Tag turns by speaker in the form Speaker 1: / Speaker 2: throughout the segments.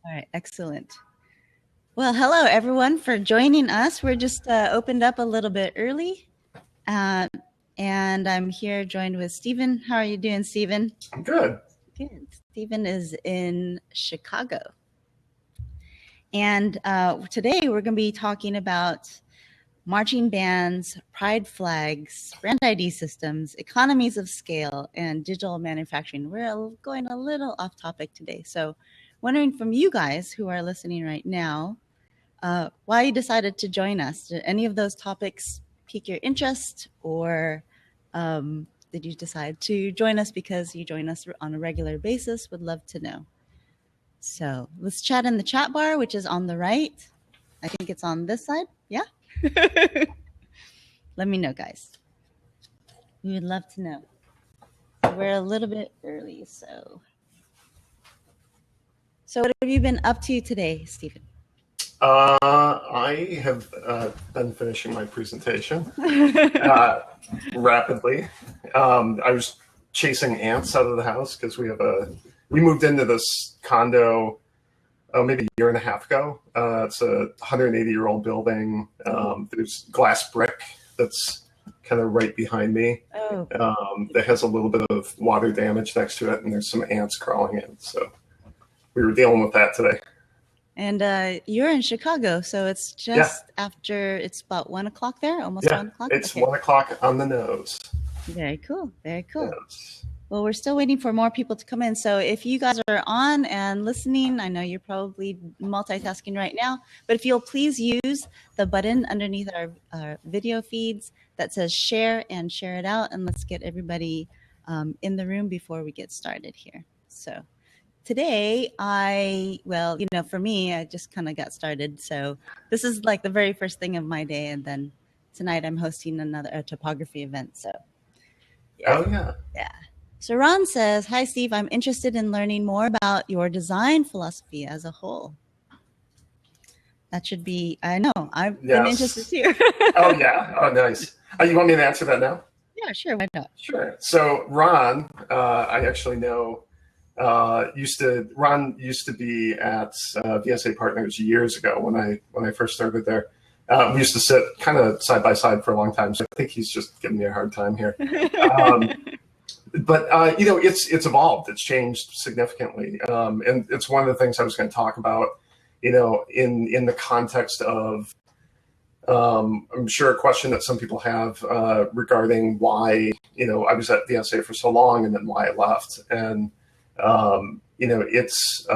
Speaker 1: All right, excellent. Well, hello everyone for joining us. We're just opened up a little bit early, and I'm here joined with Stephen. How are you doing, Stephen?
Speaker 2: I'm good.
Speaker 1: Good. Stephen is in Chicago, and today we're going to be talking about marching bands, pride flags, brand ID systems, economies of scale, and digital manufacturing. We're going a little off topic today, so wondering from you guys who are listening right now, why you decided to join us. Did any of those topics pique your interest, or did you decide to join us because you join us on a regular basis? Would love to know. So let's chat in the chat bar, which is on the right. I think it's on this side. Yeah. Let me know, guys. We would love to know. We're a little bit early, so what have you been up to today, Stephen?
Speaker 2: I have been finishing my presentation rapidly. I was chasing ants out of the house because we moved into this condo maybe a year and a half ago. It's a 180-year-old building. There's glass brick that's kind of right behind me. That has a little bit of water damage next to it, and there's some ants crawling in. So we were dealing with that today.
Speaker 1: And you're in Chicago, so it's just after, it's about 1 o'clock there, almost 1 o'clock?
Speaker 2: It's okay. 1 o'clock on the nose.
Speaker 1: Very cool, very cool.
Speaker 2: Yes.
Speaker 1: Well, we're still waiting for more people to come in. So if you guys are on and listening, I know you're probably multitasking right now, but if you'll please use the button underneath our video feeds that says share and share it out, and let's get everybody in the room before we get started here. So today, for me, I just kind of got started. So this is like the very first thing of my day. And then tonight I'm hosting a typography event. So
Speaker 2: yeah.
Speaker 1: So Ron says, hi, Steve, I'm interested in learning more about your design philosophy as a whole. That should be, I know, I've been interested too.
Speaker 2: Oh, yeah. Oh, nice. You want me to answer that now?
Speaker 1: Yeah, sure. Why not?
Speaker 2: Sure. So Ron, I actually know, Ron used to be at VSA Partners years ago when I first started there. We used to sit kind of side by side for a long time, so I think he's just giving me a hard time here. But it's evolved. It's changed significantly, and it's one of the things I was going to talk about. In the context of, I'm sure a question that some people have regarding why I was at VSA for so long and then why I left. And it's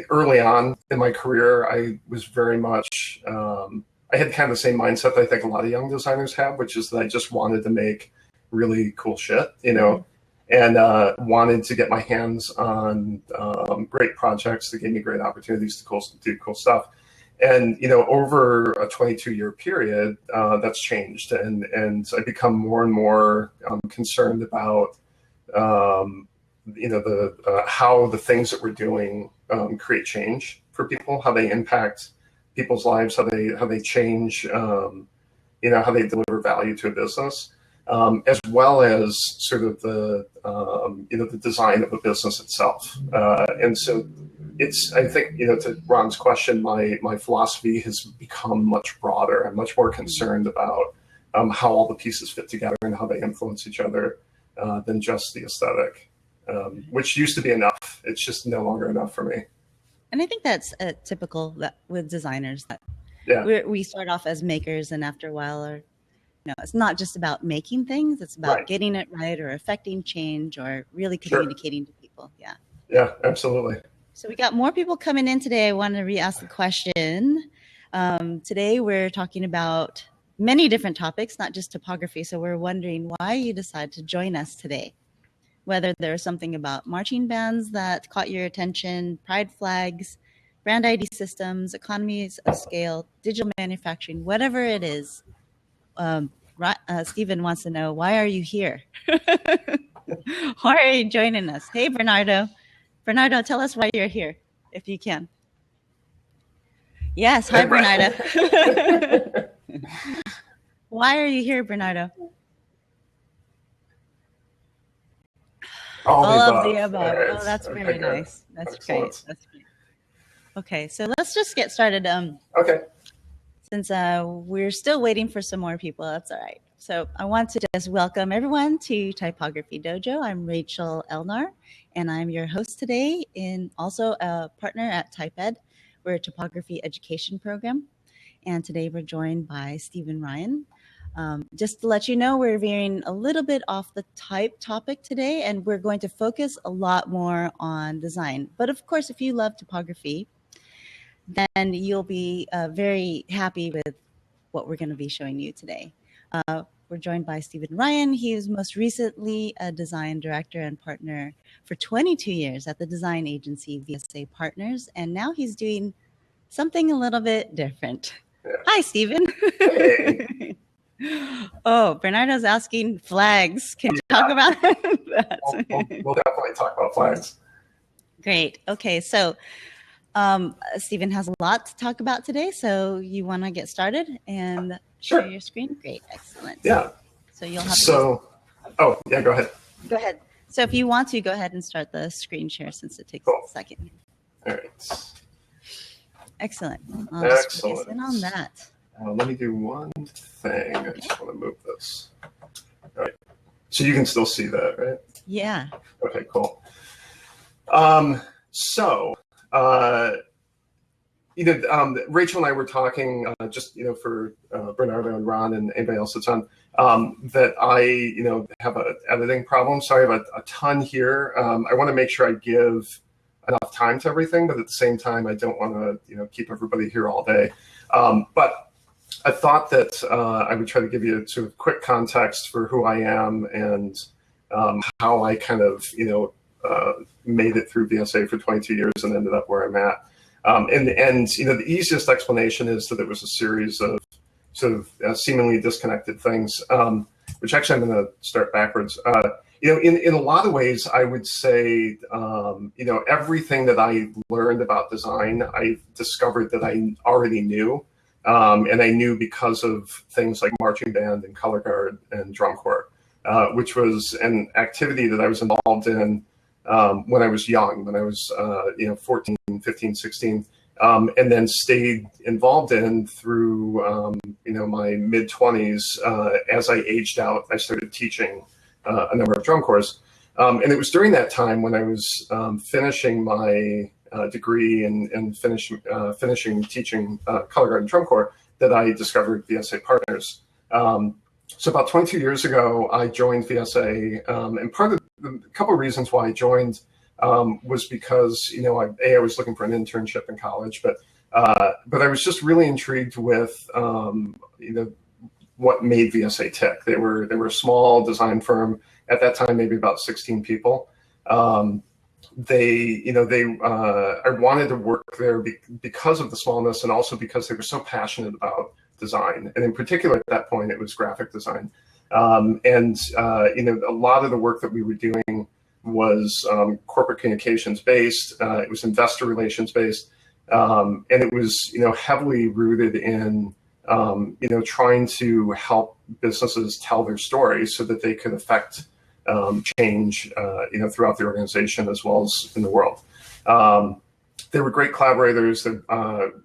Speaker 2: early on in my career, I was very much, I had kind of the same mindset that I think a lot of young designers have, which is that I just wanted to make really cool shit, and wanted to get my hands on great projects that gave me great opportunities to do cool stuff. And, over a 22-year period, that's changed. And I become more and more concerned about, how the things that we're doing create change for people, how they impact people's lives, how they change, how they deliver value to a business, as well as sort of the design of a business itself. And so I think, to Ron's question, my philosophy has become much broader. I'm much more concerned about how all the pieces fit together and how they influence each other than just the aesthetic. Which used to be enough. It's just no longer enough for me.
Speaker 1: And I think that's typical with designers, that we start off as makers, and after a while, it's not just about making things. It's about getting it right, or affecting change, or really communicating to people.
Speaker 2: Yeah, absolutely.
Speaker 1: So we got more people coming in today. I want to re-ask the question. Today we're talking about many different topics, not just typography. So we're wondering why you decided to join us today. Whether there's something about marching bands that caught your attention, pride flags, brand ID systems, economies of scale, digital manufacturing, whatever it is. Stephen wants to know, why are you here? Why are you joining us? Hey, Bernardo. Bernardo, tell us why you're here, if you can. Yes, hi, Bernardo. Why are you here, Bernardo? All of the above. Oh, that's very nice. That's great. That's great. Okay, so let's just get started.
Speaker 2: Okay.
Speaker 1: Since we're still waiting for some more people, that's all right. So I want to just welcome everyone to Typography Dojo. I'm Rachel Elnar, and I'm your host today, and also a partner at TypeEd. We're a typography education program, and today we're joined by Stephen Ryan. Just to let you know, we're veering a little bit off the type topic today, and we're going to focus a lot more on design. But of course, if you love typography, then you'll be very happy with what we're going to be showing you today. We're joined by Stephen Ryan. He was most recently a design director and partner for 22 years at the design agency VSA Partners, and now he's doing something a little bit different. Yeah. Hi, Stephen.
Speaker 2: Hey.
Speaker 1: Oh, Bernardo's asking flags. Can you talk about that?
Speaker 2: We'll definitely talk about flags.
Speaker 1: Great. Okay, so Stephen has a lot to talk about today, so you want to get started and share your screen? Great, excellent.
Speaker 2: Yeah.
Speaker 1: So you'll have
Speaker 2: oh, yeah, go ahead.
Speaker 1: Go ahead. So if you want to, go ahead and start the screen share since it takes a second.
Speaker 2: All right.
Speaker 1: Excellent. I'll just focus in on that.
Speaker 2: Let me do one thing. I just want to move this. All right. So you can still see that, right?
Speaker 1: Yeah.
Speaker 2: Okay, cool. Rachel and I were talking just, for Bernardo and Ron and anybody else that's on, that I, have an editing problem. So I have a ton here. I want to make sure I give enough time to everything, but at the same time, I don't want to, keep everybody here all day. But I thought that I would try to give you sort of quick context for who I am and how I kind of, made it through VSA for 22 years and ended up where I'm at. In the end, the easiest explanation is that it was a series of sort of seemingly disconnected things, which actually I'm going to start backwards. In a lot of ways, I would say, everything that I learned about design, I discovered that I already knew. And I knew because of things like marching band and color guard and drum corps, which was an activity that I was involved in when I was young, when I was 14, 15, 16, and then stayed involved in through my mid-20s. As I aged out, I started teaching a number of drum corps, and it was during that time when I was finishing my degree and finishing teaching color guard and drum corps that I discovered VSA Partners. So about 22 years ago, I joined VSA, and part of a couple of reasons why I joined was because I was looking for an internship in college, but I was just really intrigued with what made VSA tick. They were a small design firm at that time, maybe about 16 people. I wanted to work there because of the smallness and also because they were so passionate about design. And in particular, at that point, it was graphic design. A lot of the work that we were doing was corporate communications based. It was investor relations based. And it was, heavily rooted in, trying to help businesses tell their stories so that they could affect change, throughout the organization as well as in the world. They were great collaborators,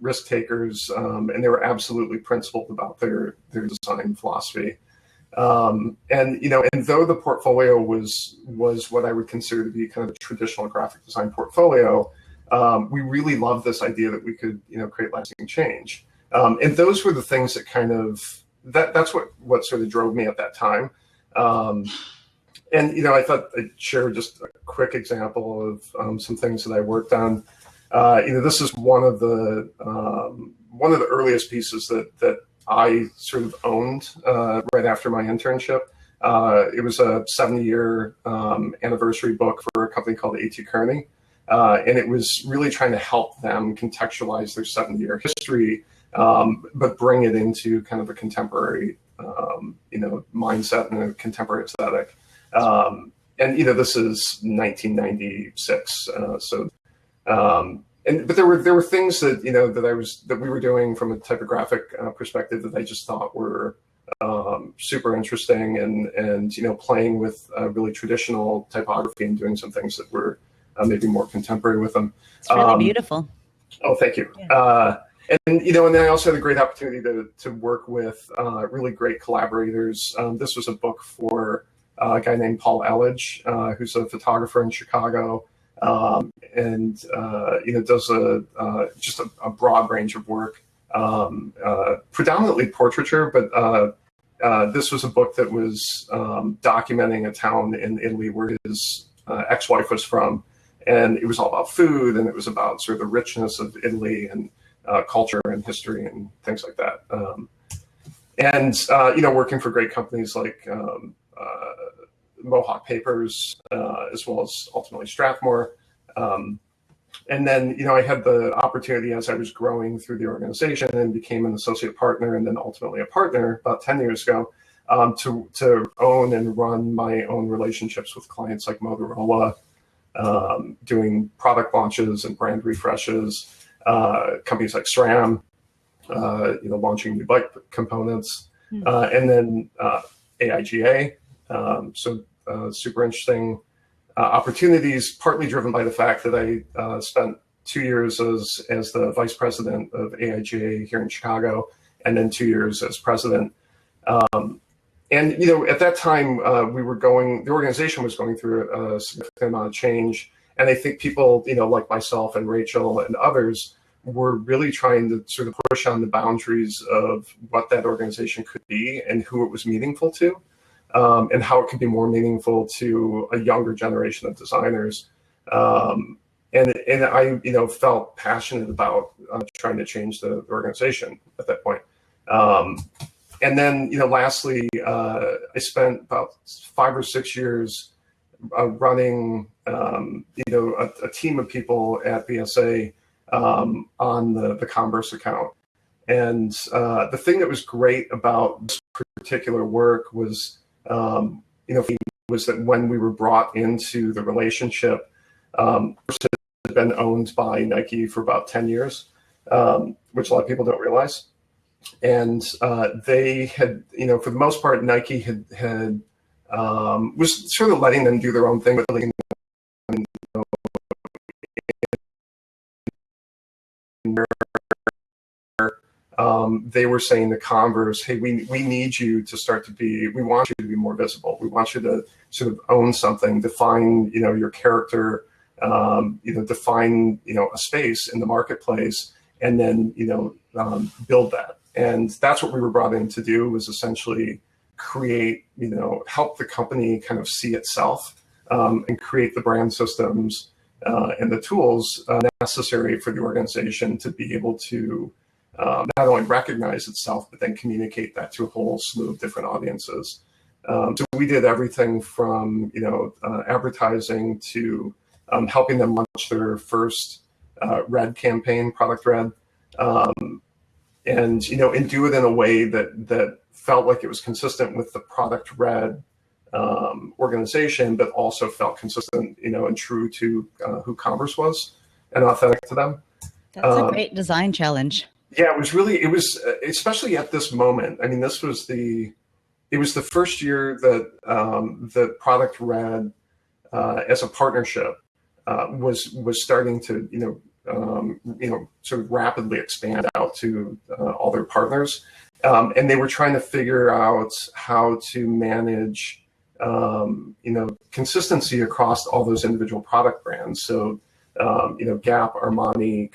Speaker 2: risk takers, and they were absolutely principled about their design philosophy. And though the portfolio was what I would consider to be kind of a traditional graphic design portfolio, we really loved this idea that we could, create lasting change. And those were the things that kind of that's what sort of drove me at that time. And I thought I'd share just a quick example of some things that I worked on. This is one of the earliest pieces that I sort of owned right after my internship. It was a 70-year anniversary book for a company called A.T. Kearney, and it was really trying to help them contextualize their 70-year history, but bring it into kind of a contemporary, mindset and a contemporary aesthetic. This is 1996, but there were things that that we were doing from a typographic perspective that I just thought were super interesting, and playing with really traditional typography and doing some things that were maybe more contemporary with them.
Speaker 1: It's really beautiful.
Speaker 2: Oh, thank you.
Speaker 1: Yeah.
Speaker 2: And and then I also had a great opportunity to work with really great collaborators. This was a book for a guy named Paul Elledge, who's a photographer in Chicago, and does just a broad range of work, predominantly portraiture, but this was a book that was documenting a town in Italy where his ex-wife was from, and it was all about food, and it was about sort of the richness of Italy and culture and history and things like that. Working for great companies like Mohawk Papers, as well as ultimately Strathmore. And then, I had the opportunity as I was growing through the organization and became an associate partner and then ultimately a partner about 10 years ago, to own and run my own relationships with clients like Motorola, doing product launches and brand refreshes, companies like SRAM, launching new bike components, and then AIGA. Super interesting opportunities, partly driven by the fact that I spent 2 years as the vice president of AIGA here in Chicago, and then 2 years as president. At that time, the organization was going through a significant amount of change. And I think people, like myself and Rachel and others, were really trying to sort of push on the boundaries of what that organization could be and who it was meaningful to, and how it could be more meaningful to a younger generation of designers. And I, felt passionate about trying to change the organization at that point. And then, lastly, I spent about 5 or 6 years running, a team of people at VSA on the Converse account. And the thing that was great about this particular work was, was that when we were brought into the relationship, it had been owned by Nike for about 10 years, which a lot of people don't realize. And they had, for the most part, Nike had was sort of letting them do their own thing, but letting them, they were saying to Converse, hey, we need you to we want you to be more visible. We want you to sort of own something, define, your character, define, a space in the marketplace, and then, build that. And that's what we were brought in to do, was essentially create, help the company kind of see itself, and create the brand systems and the tools necessary for the organization to be able to not only recognize itself, but then communicate that to a whole slew of different audiences. So we did everything from, advertising to helping them launch their first Red campaign, product Red. And do it in a way that felt like it was consistent with the product Red organization, but also felt consistent, and true to who Converse was and authentic to them.
Speaker 1: That's a great design challenge.
Speaker 2: Yeah, it was especially at this moment. I mean, it was the first year that the product Red as a partnership was starting to, sort of rapidly expand out to all their partners. And they were trying to figure out how to manage, consistency across all those individual product brands. So, Gap, Armani,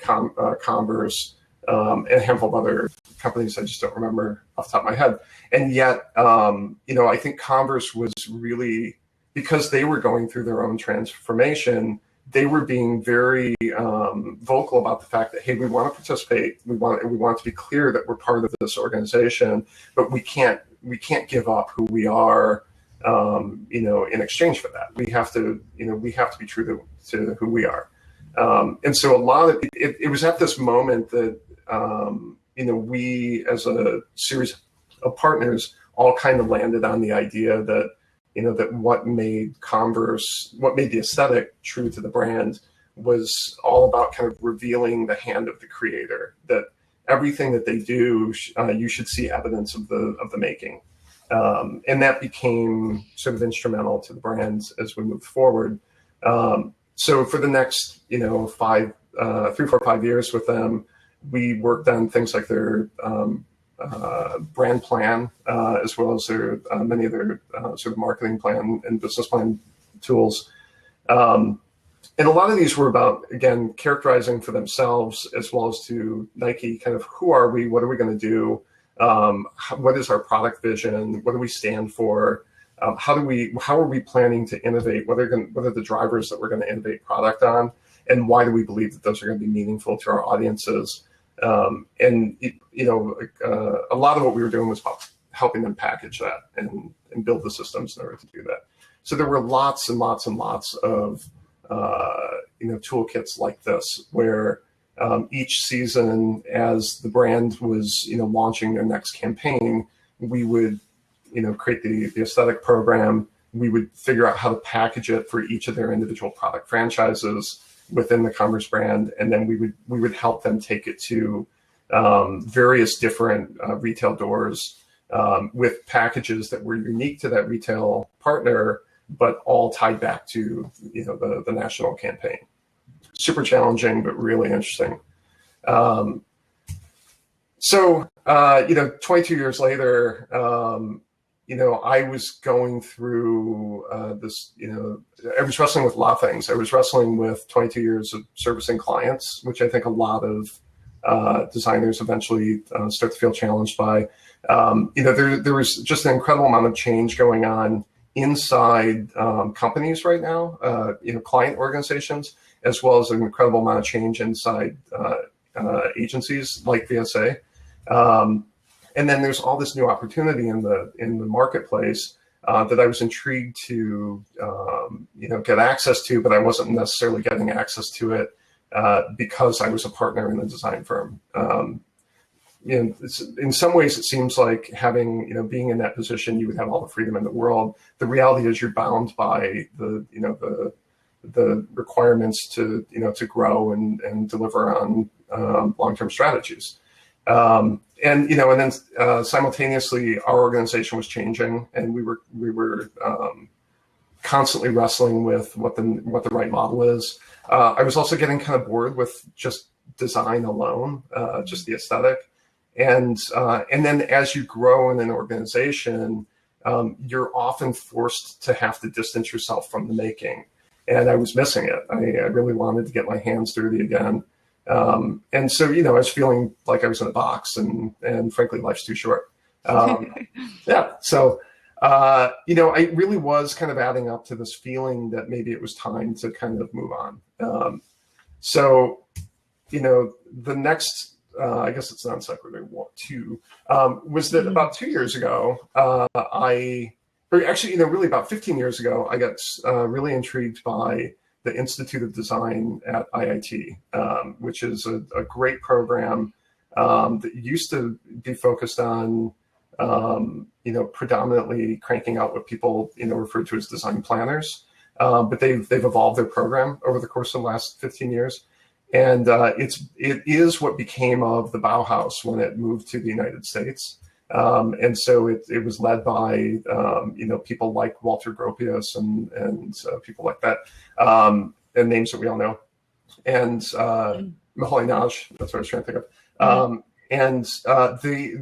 Speaker 2: Converse, and a handful of other companies I just don't remember off the top of my head. And yet, I think Converse was really, because they were going through their own transformation, they were being very vocal about the fact that, hey, we want to participate. We want to be clear that we're part of this organization, but we can't give up who we are, in exchange for that. We have to be true to who we are. And so a lot of it was at this moment that, we as a series of partners all kind of landed on the idea that, that what made the aesthetic true to the brand was all about kind of revealing the hand of the creator, that everything that they do, you should see evidence of the making. And that became sort of instrumental to the brand as we moved forward. So for the next, 5 3, 4, 5 years with them, we worked on things like their brand plan, as well as their many of their sort of marketing plan and business plan tools. And a lot of these were about, again, characterizing for themselves as well as to Nike, kind of who are we, what are we going to do, what is our product vision, what do we stand for, how are we planning to innovate, what are the drivers that we're going to innovate product on, and why do we believe that those are going to be meaningful to our audiences. And a lot of what we were doing was about helping them package that and build the systems in order to do that. So there were lots and lots and lots of toolkits like this, where each season, as the brand was launching their next campaign, we would create the aesthetic program. We would figure out how to package it for each of their individual product franchises within the Converse brand, and then we would help them take it to various different retail doors with packages that were unique to that retail partner, but all tied back to the national campaign. Super challenging, but really interesting. So 22 years later, I was going through this. I was wrestling with a lot of things. I was wrestling with 22 years of servicing clients, which I think a lot of designers eventually start to feel challenged by. There was just an incredible amount of change going on inside companies right now, client organizations, as well as an incredible amount of change inside agencies like VSA. And then there's all this new opportunity in the marketplace that I was intrigued to get access to, but I wasn't necessarily getting access to it because I was a partner in the design firm. In some ways, it seems like being in that position, you would have all the freedom in the world. The reality is you're bound by the requirements to grow and deliver on long-term strategies. And then simultaneously, our organization was changing, and we were constantly wrestling with what the right model is. I was also getting kind of bored with just design alone, just the aesthetic. And then as you grow in an organization, you're often forced to have to distance yourself from the making. And I was missing it. I really wanted to get my hands dirty again. And so, I was feeling like I was in a box, and frankly, life's too short. Yeah. So, I really was kind of adding up to this feeling that maybe it was time to kind of move on. So, the next, I guess it's non sequitur two, was that about 2 years ago, really about 15 years ago, I got really intrigued by the Institute of Design at IIT, which is a great program that used to be focused on, predominantly cranking out what people, refer to as design planners. But they've evolved their program over the course of the last 15 years. And it is what became of the Bauhaus when it moved to the United States. And so it was led by, people like Walter Gropius and people like that, and names that we all know. And Mihaly Naj, that's what I was trying to think of. And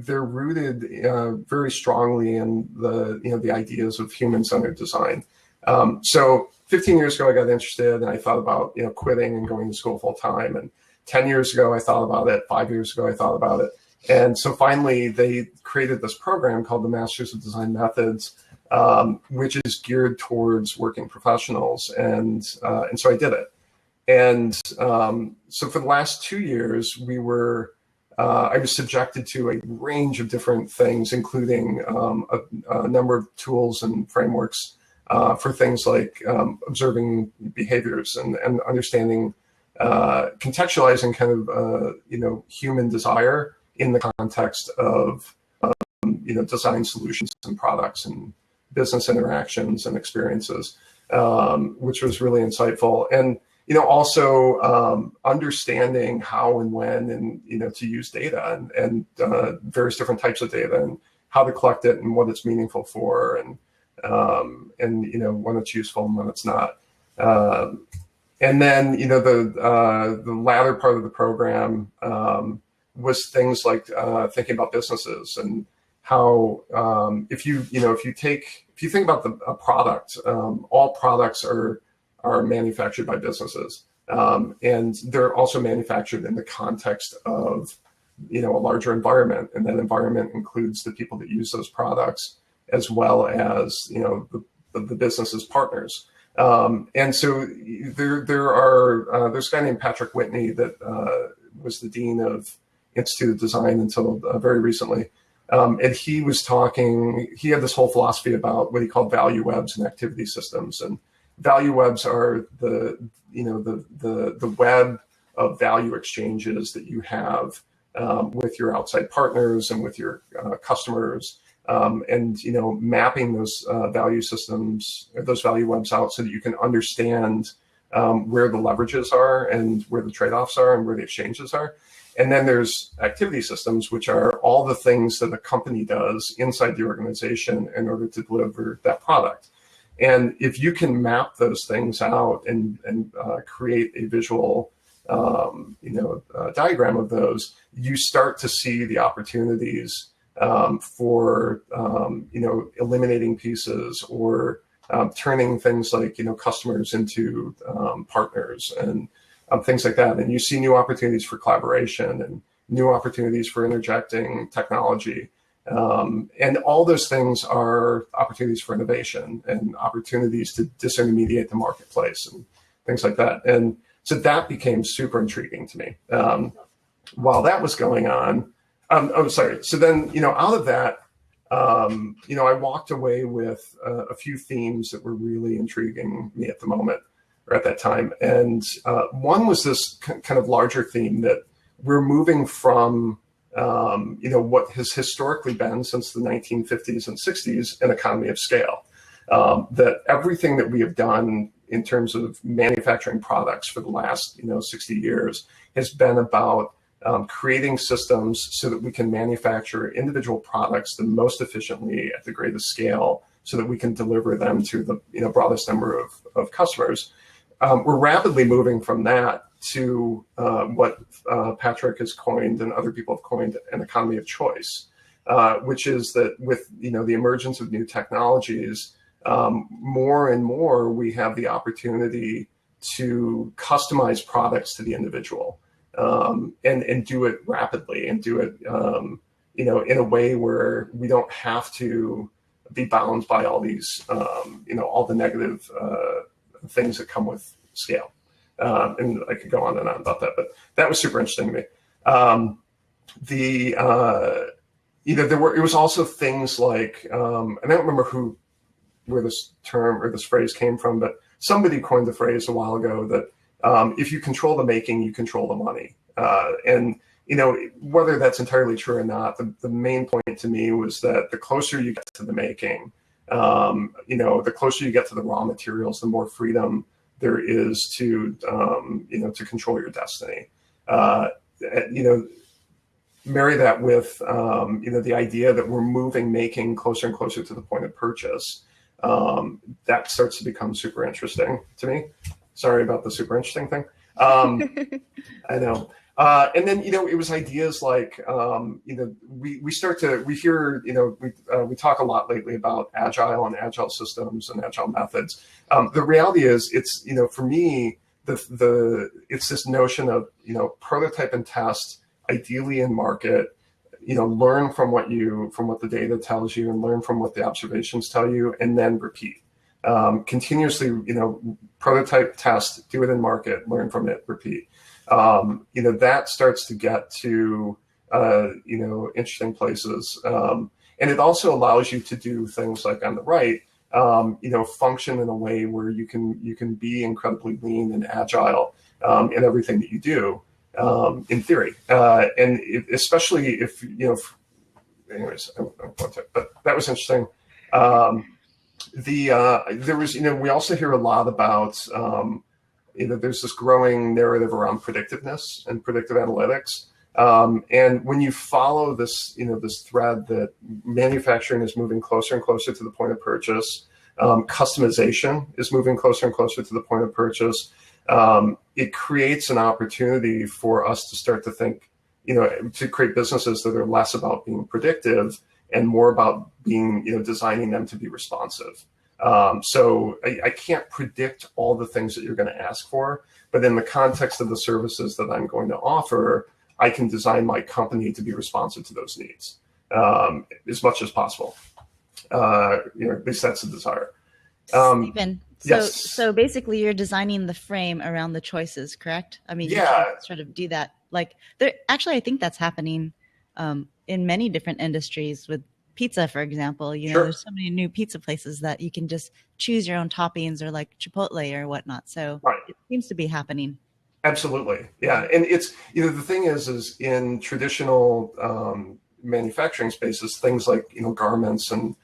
Speaker 2: they're rooted very strongly in the ideas of human-centered design. So 15 years ago, I got interested, and I thought about quitting and going to school full time. And 10 years ago, I thought about it. 5 years ago, I thought about it. And so finally, they created this program called the Masters of Design Methods, which is geared towards working professionals. And so I did it. And so for the last 2 years, I was subjected to a range of different things, including a number of tools and frameworks for things like observing behaviors and understanding, contextualizing kind of, human desire in the context of, design solutions and products and business interactions and experiences, which was really insightful. And, also understanding how and when and, to use data and various different types of data and how to collect it and what it's meaningful for and when it's useful and when it's not. And then, the latter part of the program was things like thinking about businesses and how if you think about a product, all products are manufactured by businesses, and they're also manufactured in the context of a larger environment, and that environment includes the people that use those products as well as the business's partners. And so there's a guy named Patrick Whitney that was the dean of Institute of Design until very recently. And he had this whole philosophy about what he called value webs and activity systems. And value webs are the web of value exchanges that you have with your outside partners and with your customers. And mapping those value systems, those value webs out so that you can understand where the leverages are and where the trade-offs are and where the exchanges are. And then there's activity systems, which are all the things that a company does inside the organization in order to deliver that product. And if you can map those things out and create a visual diagram of those, you start to see the opportunities for eliminating pieces or turning things like customers into partners and things like that. And you see new opportunities for collaboration and new opportunities for interjecting technology, and all those things are opportunities for innovation and opportunities to disintermediate the marketplace and things like that. And so that became super intriguing to me. While that was going on, so then, out of that, I walked away with a few themes that were really intriguing me at the moment or at that time. And one was this kind of larger theme that we're moving from, what has historically been since the 1950s and 60s, an economy of scale. That everything that we have done in terms of manufacturing products for the last, 60 years has been about creating systems so that we can manufacture individual products the most efficiently at the greatest scale so that we can deliver them to the broadest number of customers. We're rapidly moving from that to what Patrick has coined and other people have coined an economy of choice, which is that with the emergence of new technologies, more and more we have the opportunity to customize products to the individual. And do it rapidly and do it, in a way where we don't have to be bound by all these, all the negative things that come with scale. And I could go on and on about that, but that was super interesting to me. It was also things like, and I don't remember where this term or this phrase came from, but somebody coined the phrase a while ago that if you control the making, you control the money. And whether that's entirely true or not, the main point to me was that the closer you get to the making, the closer you get to the raw materials, the more freedom there is to control your destiny. Marry that with, the idea that we're moving making closer and closer to the point of purchase. That starts to become super interesting to me. Sorry about the super interesting thing. I know. And then, it was ideas like, we talk a lot lately about agile and agile systems and agile methods. The reality is it's, for me, it's this notion of, prototype and test, ideally in market, learn from what the data tells you and learn from what the observations tell you, and then repeat. Continuously, prototype, test, do it in market, learn from it, repeat. That starts to get to, interesting places. And it also allows you to do things like on the right, function in a way where you can be incredibly lean and agile in everything that you do, in theory. And especially if, anyways, but that was interesting. There was, we also hear a lot about, there's this growing narrative around predictiveness and predictive analytics. And when you follow this, this thread that manufacturing is moving closer and closer to the point of purchase, customization is moving closer and closer to the point of purchase, it creates an opportunity for us to start to think, to create businesses that are less about being predictive and more about being, designing them to be responsive. So I can't predict all the things that you're going to ask for, but in the context of the services that I'm going to offer, I can design my company to be responsive to those needs as much as possible. At least that's the desire.
Speaker 1: Stephen,
Speaker 2: yes.
Speaker 1: So basically you're designing the frame around the choices, correct? I mean,
Speaker 2: yeah.
Speaker 1: You can sort of do that. Like actually, I think that's happening in many different industries with pizza, for example.
Speaker 2: Sure.
Speaker 1: There's so many new pizza places that you can just choose your own toppings, or like Chipotle or whatnot. So
Speaker 2: right.
Speaker 1: It seems to be happening.
Speaker 2: Absolutely. Yeah. And it's, the thing is in traditional manufacturing spaces, things like, garments and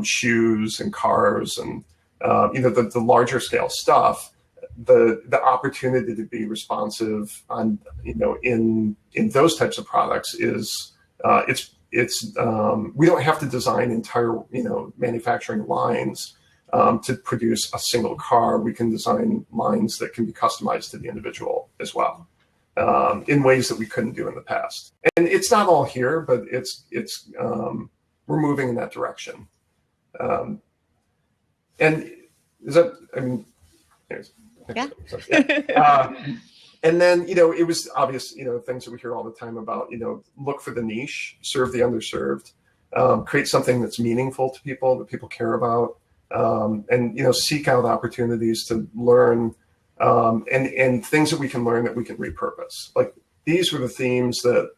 Speaker 2: shoes and cars and, the larger scale stuff, the opportunity to be responsive on, in those types of products is, we don't have to design entire, manufacturing lines to produce a single car. We can design lines that can be customized to the individual as well, in ways that we couldn't do in the past. And it's not all here, but we're moving in that direction. And is that, I mean, anyways,
Speaker 1: yeah.
Speaker 2: So, yeah. And then, it was obvious, things that we hear all the time about, look for the niche, serve the underserved, create something that's meaningful to people, that people care about, and, seek out opportunities to learn, and things that we can learn that we can repurpose. Like, these were the themes that,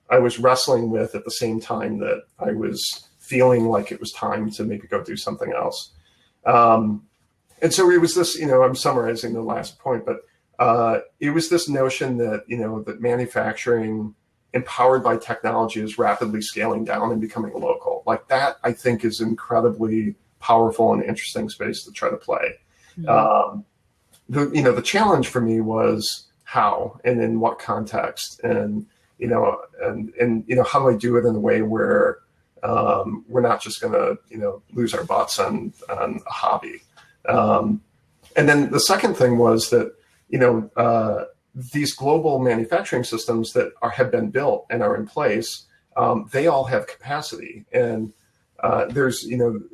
Speaker 2: I was wrestling with at the same time that I was feeling like it was time to maybe go do something else. And so it was this, I'm summarizing the last point, but it was this notion that, that manufacturing empowered by technology is rapidly scaling down and becoming local. Like that, I think, is incredibly powerful and interesting space to try to play. Mm-hmm. The challenge for me was how and in what context, and, how do I do it in a way where we're not just going to, lose our butts on a hobby. And then the second thing was that, these global manufacturing systems that have been built and are in place, they all have capacity, and there's,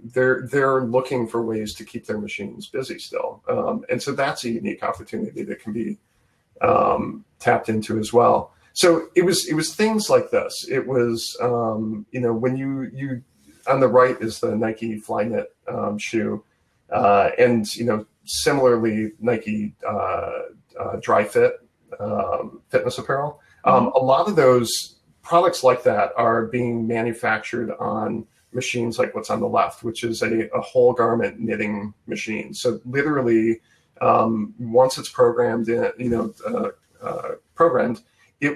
Speaker 2: they're looking for ways to keep their machines busy still. And so that's a unique opportunity that can be tapped into as well. So it was things like this. It was, when you on the right is the Nike Flyknit shoe, and, similarly Nike Dry Fit fitness apparel. A lot of those products like that are being manufactured on machines like what's on the left, which is a whole garment knitting machine. So literally, once it's programmed, it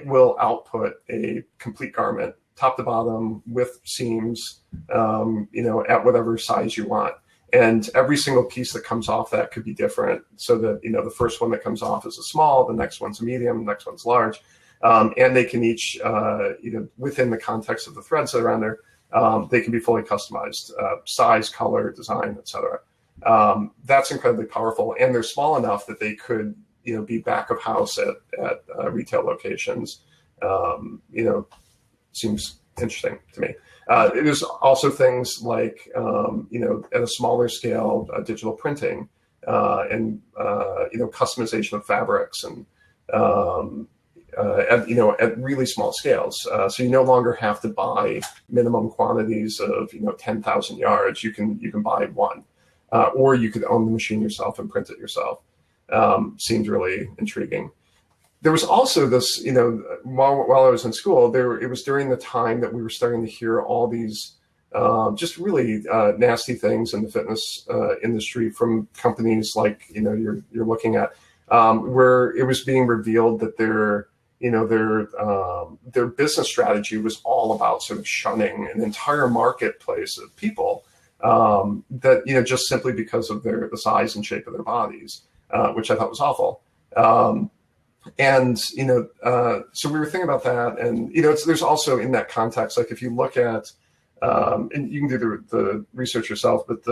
Speaker 2: will output a complete garment, top to bottom, with seams, at whatever size you want. And every single piece that comes off that could be different. So that, the first one that comes off is a small, the next one's a medium, the next one's large. And they can each, within the context of the threads that are on there, they can be fully customized, size, color, design, etc. That's incredibly powerful. And they're small enough that they could, be back of house at retail locations. Seems interesting to me. There's also things like, at a smaller scale, digital printing, and, customization of fabrics, and, at really small scales. So you no longer have to buy minimum quantities of, 10,000 yards. You can buy one, or you could own the machine yourself and print it yourself. Seemed really intriguing. There was also this, while I was in school, it was during the time that we were starting to hear all these just really nasty things in the fitness industry from companies like, you're looking at, where it was being revealed that their business strategy was all about sort of shunning an entire marketplace of people that, just simply because of the size and shape of their bodies, which I thought was awful. And, so we were thinking about that, and, there's also in that context, like if you look at, and you can do the research yourself, but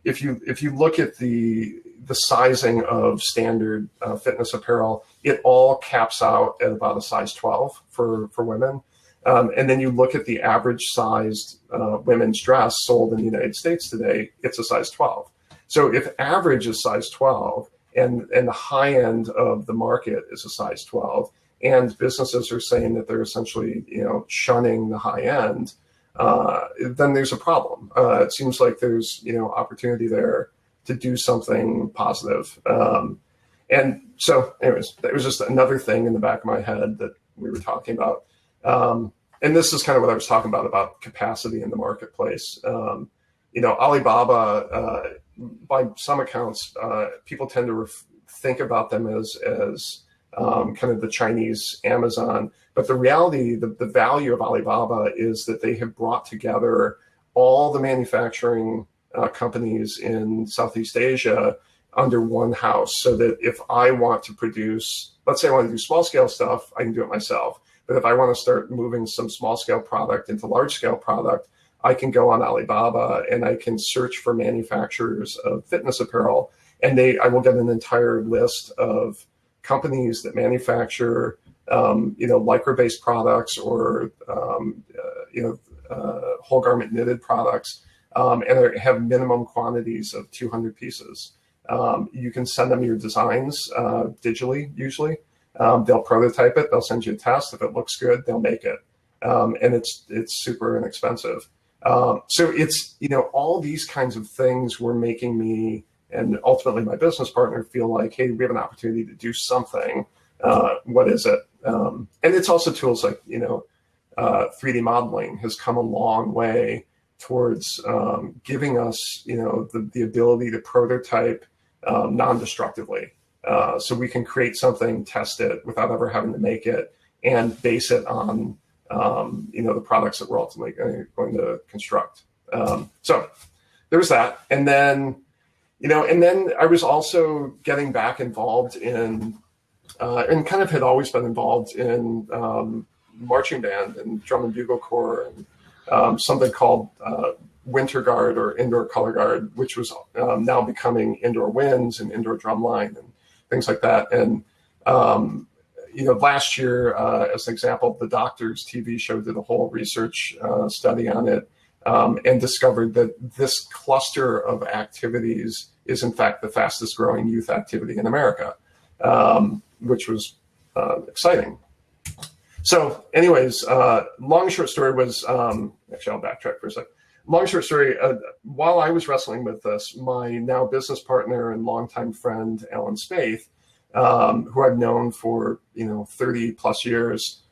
Speaker 2: if you look at the sizing of standard fitness apparel, it all caps out at about a size 12 for women. And then you look at the average sized women's dress sold in the United States today, it's a size 12. So if average is size 12 and the high end of the market is a size 12, and businesses are saying that they're essentially, shunning the high end, then there's a problem. It seems like there's, opportunity there to do something positive. And so anyways, that was just another thing in the back of my head that we were talking about. And this is kind of what I was talking about capacity in the marketplace. Alibaba, by some accounts, people tend to think about them as kind of the Chinese Amazon. But the reality, the value of Alibaba is that they have brought together all the manufacturing companies in Southeast Asia under one house, so that if I want to produce, let's say I want to do small scale stuff, I can do it myself. But if I want to start moving some small scale product into large scale product, I can go on Alibaba and I can search for manufacturers of fitness apparel, and I will get an entire list of companies that manufacture, lycra-based products or, whole garment knitted products, and have minimum quantities of 200 pieces. You can send them your designs digitally, usually. They'll prototype it. They'll send you a test. If it looks good, they'll make it. And it's super inexpensive. So it's, all these kinds of things were making me and ultimately my business partner feel like, hey, we have an opportunity to do something. What is it? And it's also tools like, 3D modeling has come a long way towards giving us, the ability to prototype non-destructively. So we can create something, test it without ever having to make it, and base it on, the products that we're ultimately going to construct. So there was that. And then I was also getting back involved in, and kind of had always been involved in marching band and drum and bugle corps, and something called Winter Guard or Indoor Color Guard, which was now becoming Indoor Winds and Indoor Drumline and things like that. And, last year, as an example, the Doctors TV show did a whole research study on it, and discovered that this cluster of activities is in fact the fastest growing youth activity in America, which was exciting. So anyways, long short story was, actually I'll backtrack for a second. Long short story, while I was wrestling with this, my now business partner and longtime friend, Alan Spaeth, who I've known for, 30 plus years,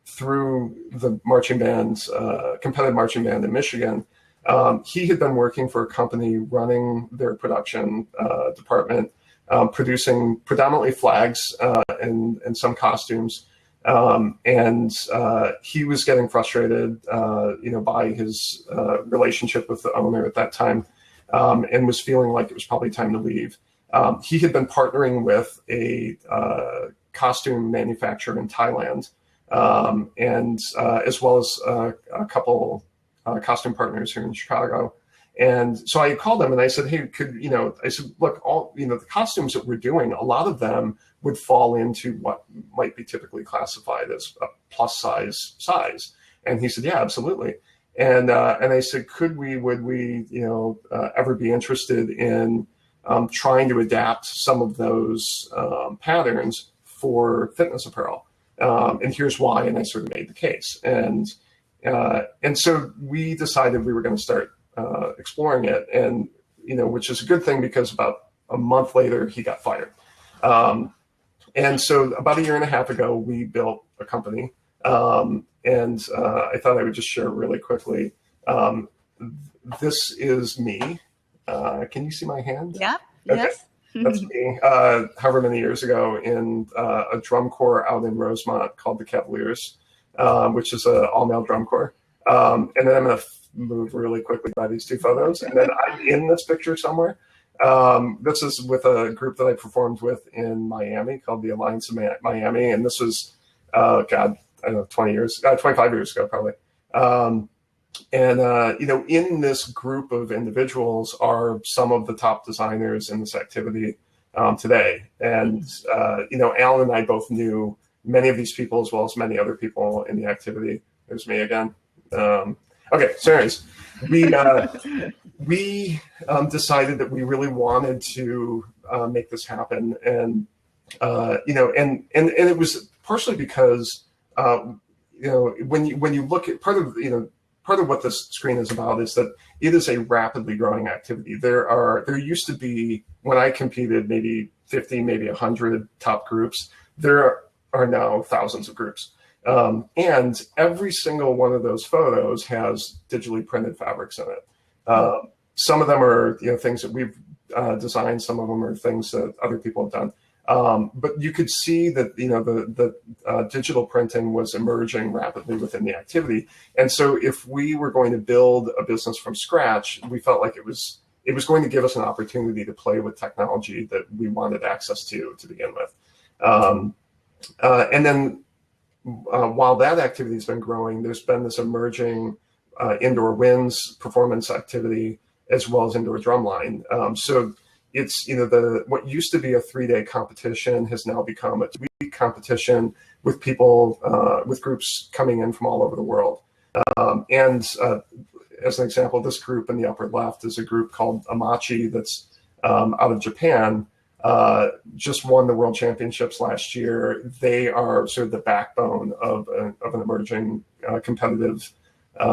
Speaker 2: through the marching bands, competitive marching band in Michigan, he had been working for a company running their production department, producing predominantly flags and some costumes. And he was getting frustrated, by his relationship with the owner at that time, and was feeling like it was probably time to leave. He had been partnering with a costume manufacturer in Thailand, and as well as a couple costume partners here in Chicago. And so I called him and I said, hey, look, all, the costumes that we're doing, a lot of them would fall into what might be typically classified as a plus size. And he said, yeah, absolutely. And I said, would we, ever be interested in trying to adapt some of those patterns for fitness apparel? And here's why. And I sort of made the case. And so we decided we were going to start exploring it, and which is a good thing because about a month later he got fired. And so about a year and a half ago we built a company, and I thought I would just share really quickly. This is me. Can you see my hand?
Speaker 1: Yeah.
Speaker 2: Okay.
Speaker 1: Yes.
Speaker 2: That's me. However many years ago in a drum corps out in Rosemont called the Cavaliers, which is an all-male drum corps. And then I'm going to move really quickly by these two photos. And then I'm in this picture somewhere. This is with a group that I performed with in Miami called the Alliance of Miami. And this was, 25 years ago, probably. you know, in this group of individuals are some of the top designers in this activity today. And, you know, Alan and I both knew many of these people as well as many other people in the activity. There's me again. Okay, so anyways, we decided that we really wanted to make this happen. And, you know, and it was partially because, you know, when you look at part of what this screen is about is that it is a rapidly growing activity. There used to be, when I competed, maybe 50, maybe 100 top groups. There are now thousands of groups. And every single one of those photos has digitally printed fabrics in it. Some of them are, you know, things that we've designed. Some of them are things that other people have done. But you could see that, you know, the digital printing was emerging rapidly within the activity. And so if we were going to build a business from scratch, we felt like it was going to give us an opportunity to play with technology that we wanted access to begin with. And then while that activity has been growing, there's been this emerging indoor winds performance activity as well as indoor drumline. So it's, you know, what used to be a 3-day competition has now become a 2-week competition with people, with groups coming in from all over the world. And as an example, this group in the upper left is a group called Amachi that's out of Japan. Just won the World Championships last year. They are sort of the backbone of an emerging competitive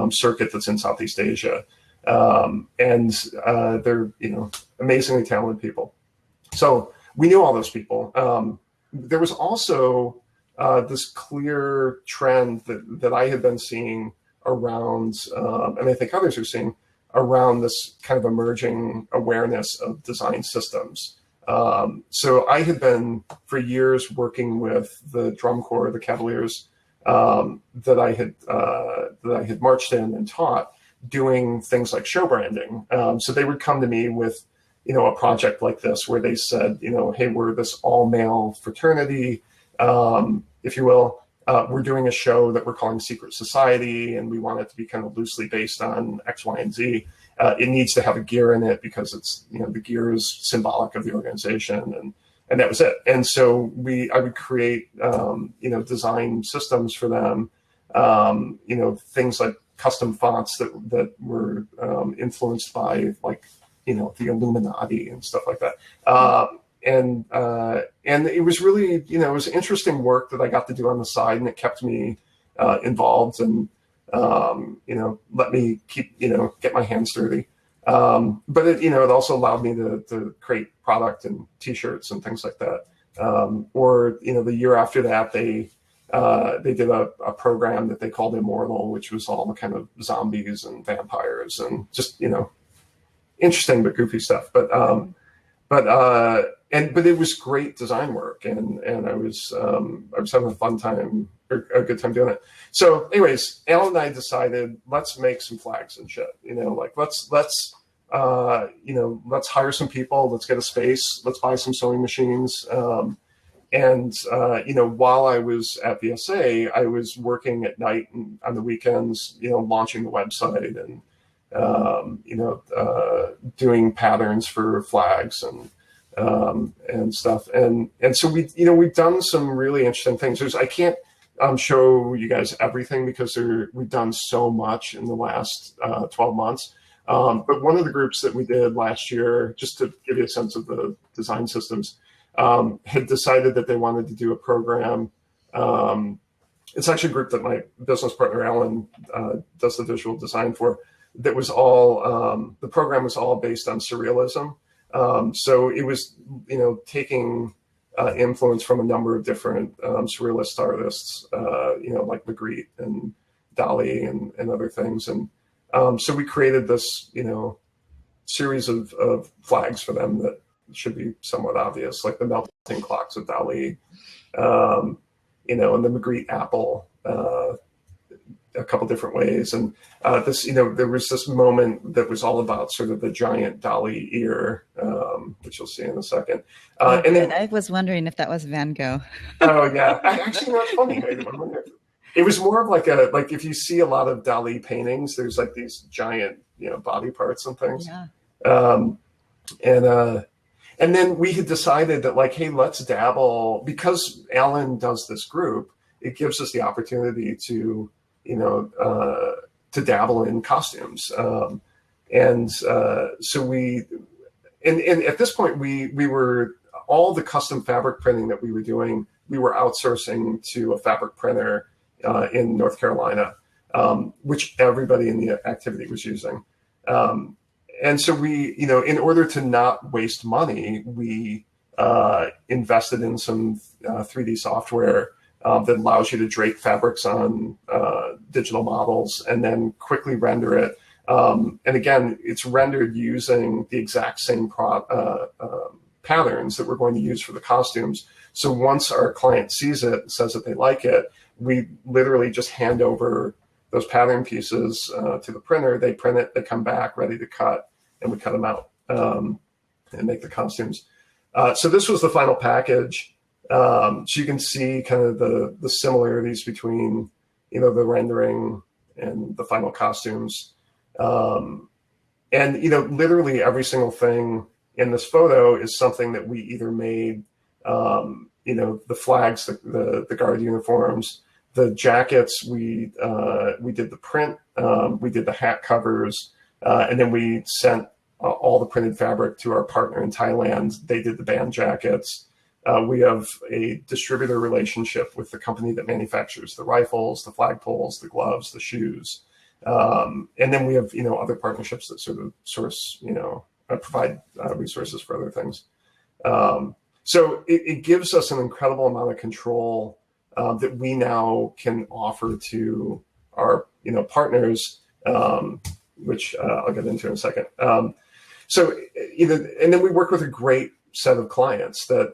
Speaker 2: circuit that's in Southeast Asia. And they're, you know, amazingly talented people. So we knew all those people. There was also this clear trend that I had been seeing around, and I think others are seeing, around this kind of emerging awareness of design systems. So I had been for years working with the drum corps, the Cavaliers, that I had marched in and taught, doing things like show branding. So they would come to me with, you know, a project like this where they said, you know, hey, we're this all male fraternity, if you will. We're doing a show that we're calling Secret Society, and we want it to be kind of loosely based on X, Y, and Z. It needs to have a gear in it because it's, you know, the gear is symbolic of the organization, and that was it. And so I would create, you know, design systems for them, you know, things like custom fonts that were influenced by, like, you know, the Illuminati and stuff like that. And it was really, you know, it was interesting work that I got to do on the side, and it kept me involved and, you know, let me keep, you know, get my hands dirty. But it, you know, it also allowed me to create product and T-shirts and things like that. Or, you know, the year after that, they did a program that they called Immortal, which was all the kind of zombies and vampires and just, you know, interesting but goofy stuff. But it was great design work, and I was having a fun time, or a good time doing it. So anyways, Alan and I decided, let's make some flags and shit, you know, like let's you know, let's hire some people, let's get a space, let's buy some sewing machines. And you know, while I was at VSA, I was working at night and on the weekends, you know, launching the website and, you know, doing patterns for flags and stuff. And so we've done some really interesting things. I can't show you guys everything because we've done so much in the last 12 months. But one of the groups that we did last year, just to give you a sense of the design systems, had decided that they wanted to do a program. It's actually a group that my business partner, Alan, does the visual design for. That was all, the program was all based on surrealism. So it was, you know, taking influence from a number of different surrealist artists, you know, like Magritte and Dali and other things. And so we created this, you know, series of flags for them that should be somewhat obvious, like the melting clocks of Dali, you know, and the Magritte apple, a couple different ways. And this, you know, there was this moment that was all about sort of the giant Dali ear, which you'll see in a second.
Speaker 1: And then I was wondering if that was Van Gogh.
Speaker 2: Oh yeah, actually, that's funny. I wonder. It was more of like if you see a lot of Dali paintings, there's like these giant, body parts and things.
Speaker 1: Yeah.
Speaker 2: Um, and then we had decided that like, hey, let's dabble, because Alan does this group. It gives us the opportunity to, to dabble in costumes. So we, and at this point we were, all the custom fabric printing that we were doing, we were outsourcing to a fabric printer in North Carolina, which everybody in the activity was using. And so we, in order to not waste money, we invested in some 3D software that allows you to drape fabrics on digital models and then quickly render it. And again, it's rendered using the exact same patterns that we're going to use for the costumes. So once our client sees it and says that they like it, we literally just hand over those pattern pieces to the printer. They print it, they come back ready to cut, and we cut them out and make the costumes. So this was the final package. So you can see kind of the similarities between, the rendering and the final costumes. And, literally every single thing in this photo is something that we either made, the flags, the guard uniforms, the jackets, we did the print, we did the hat covers, and then we sent all the printed fabric to our partner in Thailand. They did the band jackets. We have a distributor relationship with the company that manufactures the rifles, the flagpoles, the gloves, the shoes. And then we have, other partnerships that sort of source, provide resources for other things. So it gives us an incredible amount of control that we now can offer to our, partners, which I'll get into in a second. So, and then we work with a great set of clients that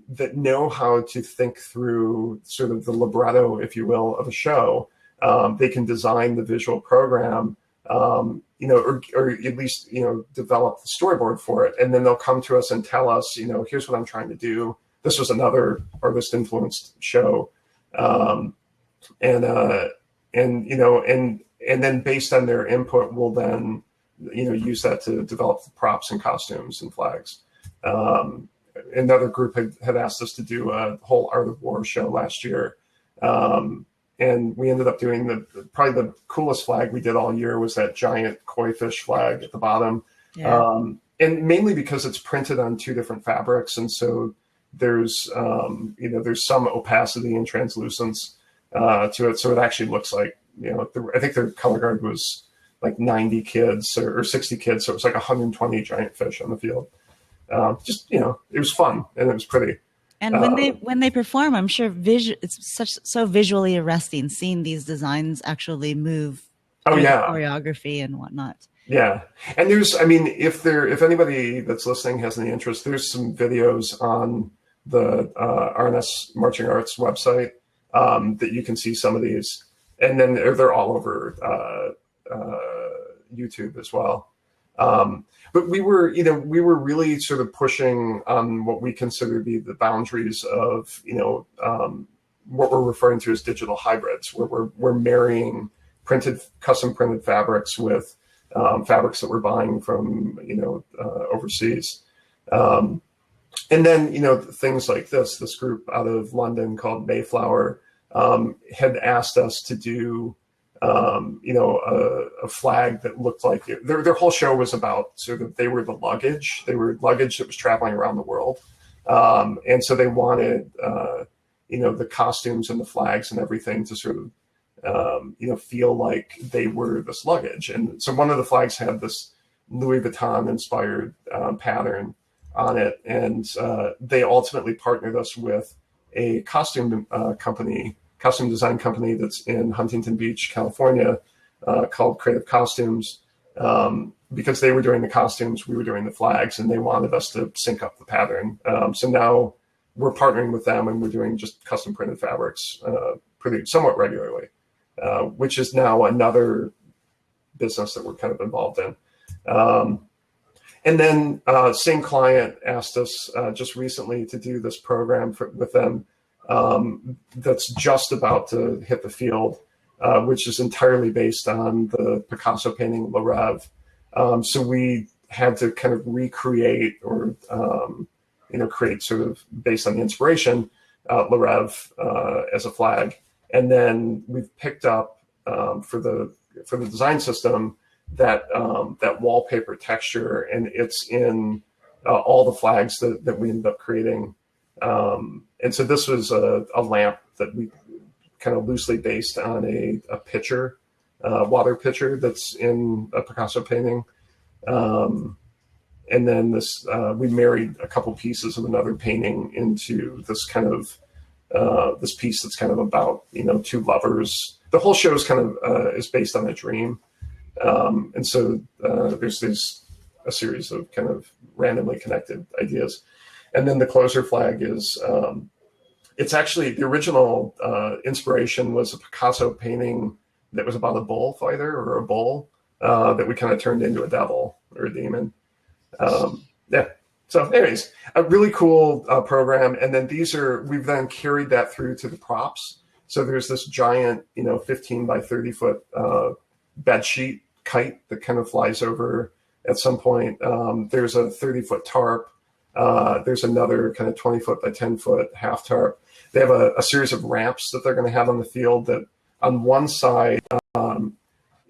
Speaker 2: that know how to think through sort of the libretto, if you will, of a show. They can design the visual program, or at least, develop the storyboard for it. And then they'll come to us and tell us, here's what I'm trying to do. This was another artist influenced show. And then based on their input, we'll then, use that to develop the props and costumes and flags. Another group had asked us to do a whole Art of War show last year. And we ended up doing probably the coolest flag we did all year was that giant koi fish flag at the bottom. Yeah. And mainly because it's printed on two different fabrics. And so there's, there's some opacity and translucence to it. So it actually looks like, I think their color guard was like 90 kids or 60 kids. So it was like 120 giant fish on the field. It was fun and it was pretty.
Speaker 1: And when they perform, I'm sure it's so visually arresting seeing these designs actually move.
Speaker 2: Oh yeah,
Speaker 1: choreography and whatnot.
Speaker 2: Yeah, and if anybody that's listening has any interest, there's some videos on the RNS Marching Arts website that you can see some of these, and then they're all over YouTube as well. But we were really sort of pushing on what we consider to be the boundaries of, what we're referring to as digital hybrids, where we're marrying custom printed fabrics with fabrics that we're buying from, overseas. And then, things like this group out of London called Mayflower had asked us to do a flag that looked like their whole show was about sort of, they were luggage that was traveling around the world. And so they wanted, the costumes and the flags and everything to sort of, feel like they were this luggage. And so one of the flags had this Louis Vuitton inspired pattern on it. And they ultimately partnered us with a costume design company that's in Huntington Beach, California, called Creative Costumes, because they were doing the costumes, we were doing the flags, and they wanted us to sync up the pattern. So now we're partnering with them, and we're doing just custom printed fabrics somewhat regularly, which is now another business that we're kind of involved in. And then same client asked us just recently to do this program with them. that's just about to hit the field, which is entirely based on the Picasso painting Le Rêve. So we had to kind of recreate or create sort of based on the inspiration Le Rêve as a flag, and then we've picked up for the design system that wallpaper texture, and it's in all the flags that we ended up creating. And so this was a lamp that we kind of loosely based on a pitcher, water pitcher that's in a Picasso painting. And then this, we married a couple pieces of another painting into this kind of, this piece that's kind of about, two lovers. The whole show is kind of, is based on a dream. And so there's a series of kind of randomly connected ideas. And then the closer flag is, it's actually the original inspiration was a Picasso painting that was about a bullfighter or a bull that we kind of turned into a devil or a demon. Yeah. So anyways, a really cool program. And then we've then carried that through to the props. So there's this giant, 15 by 30 foot bed sheet kite that kind of flies over at some point. There's a 30-foot tarp. There's another kind of 20 foot by 10 foot half tarp. They have a series of ramps that they're going to have on the field that on one side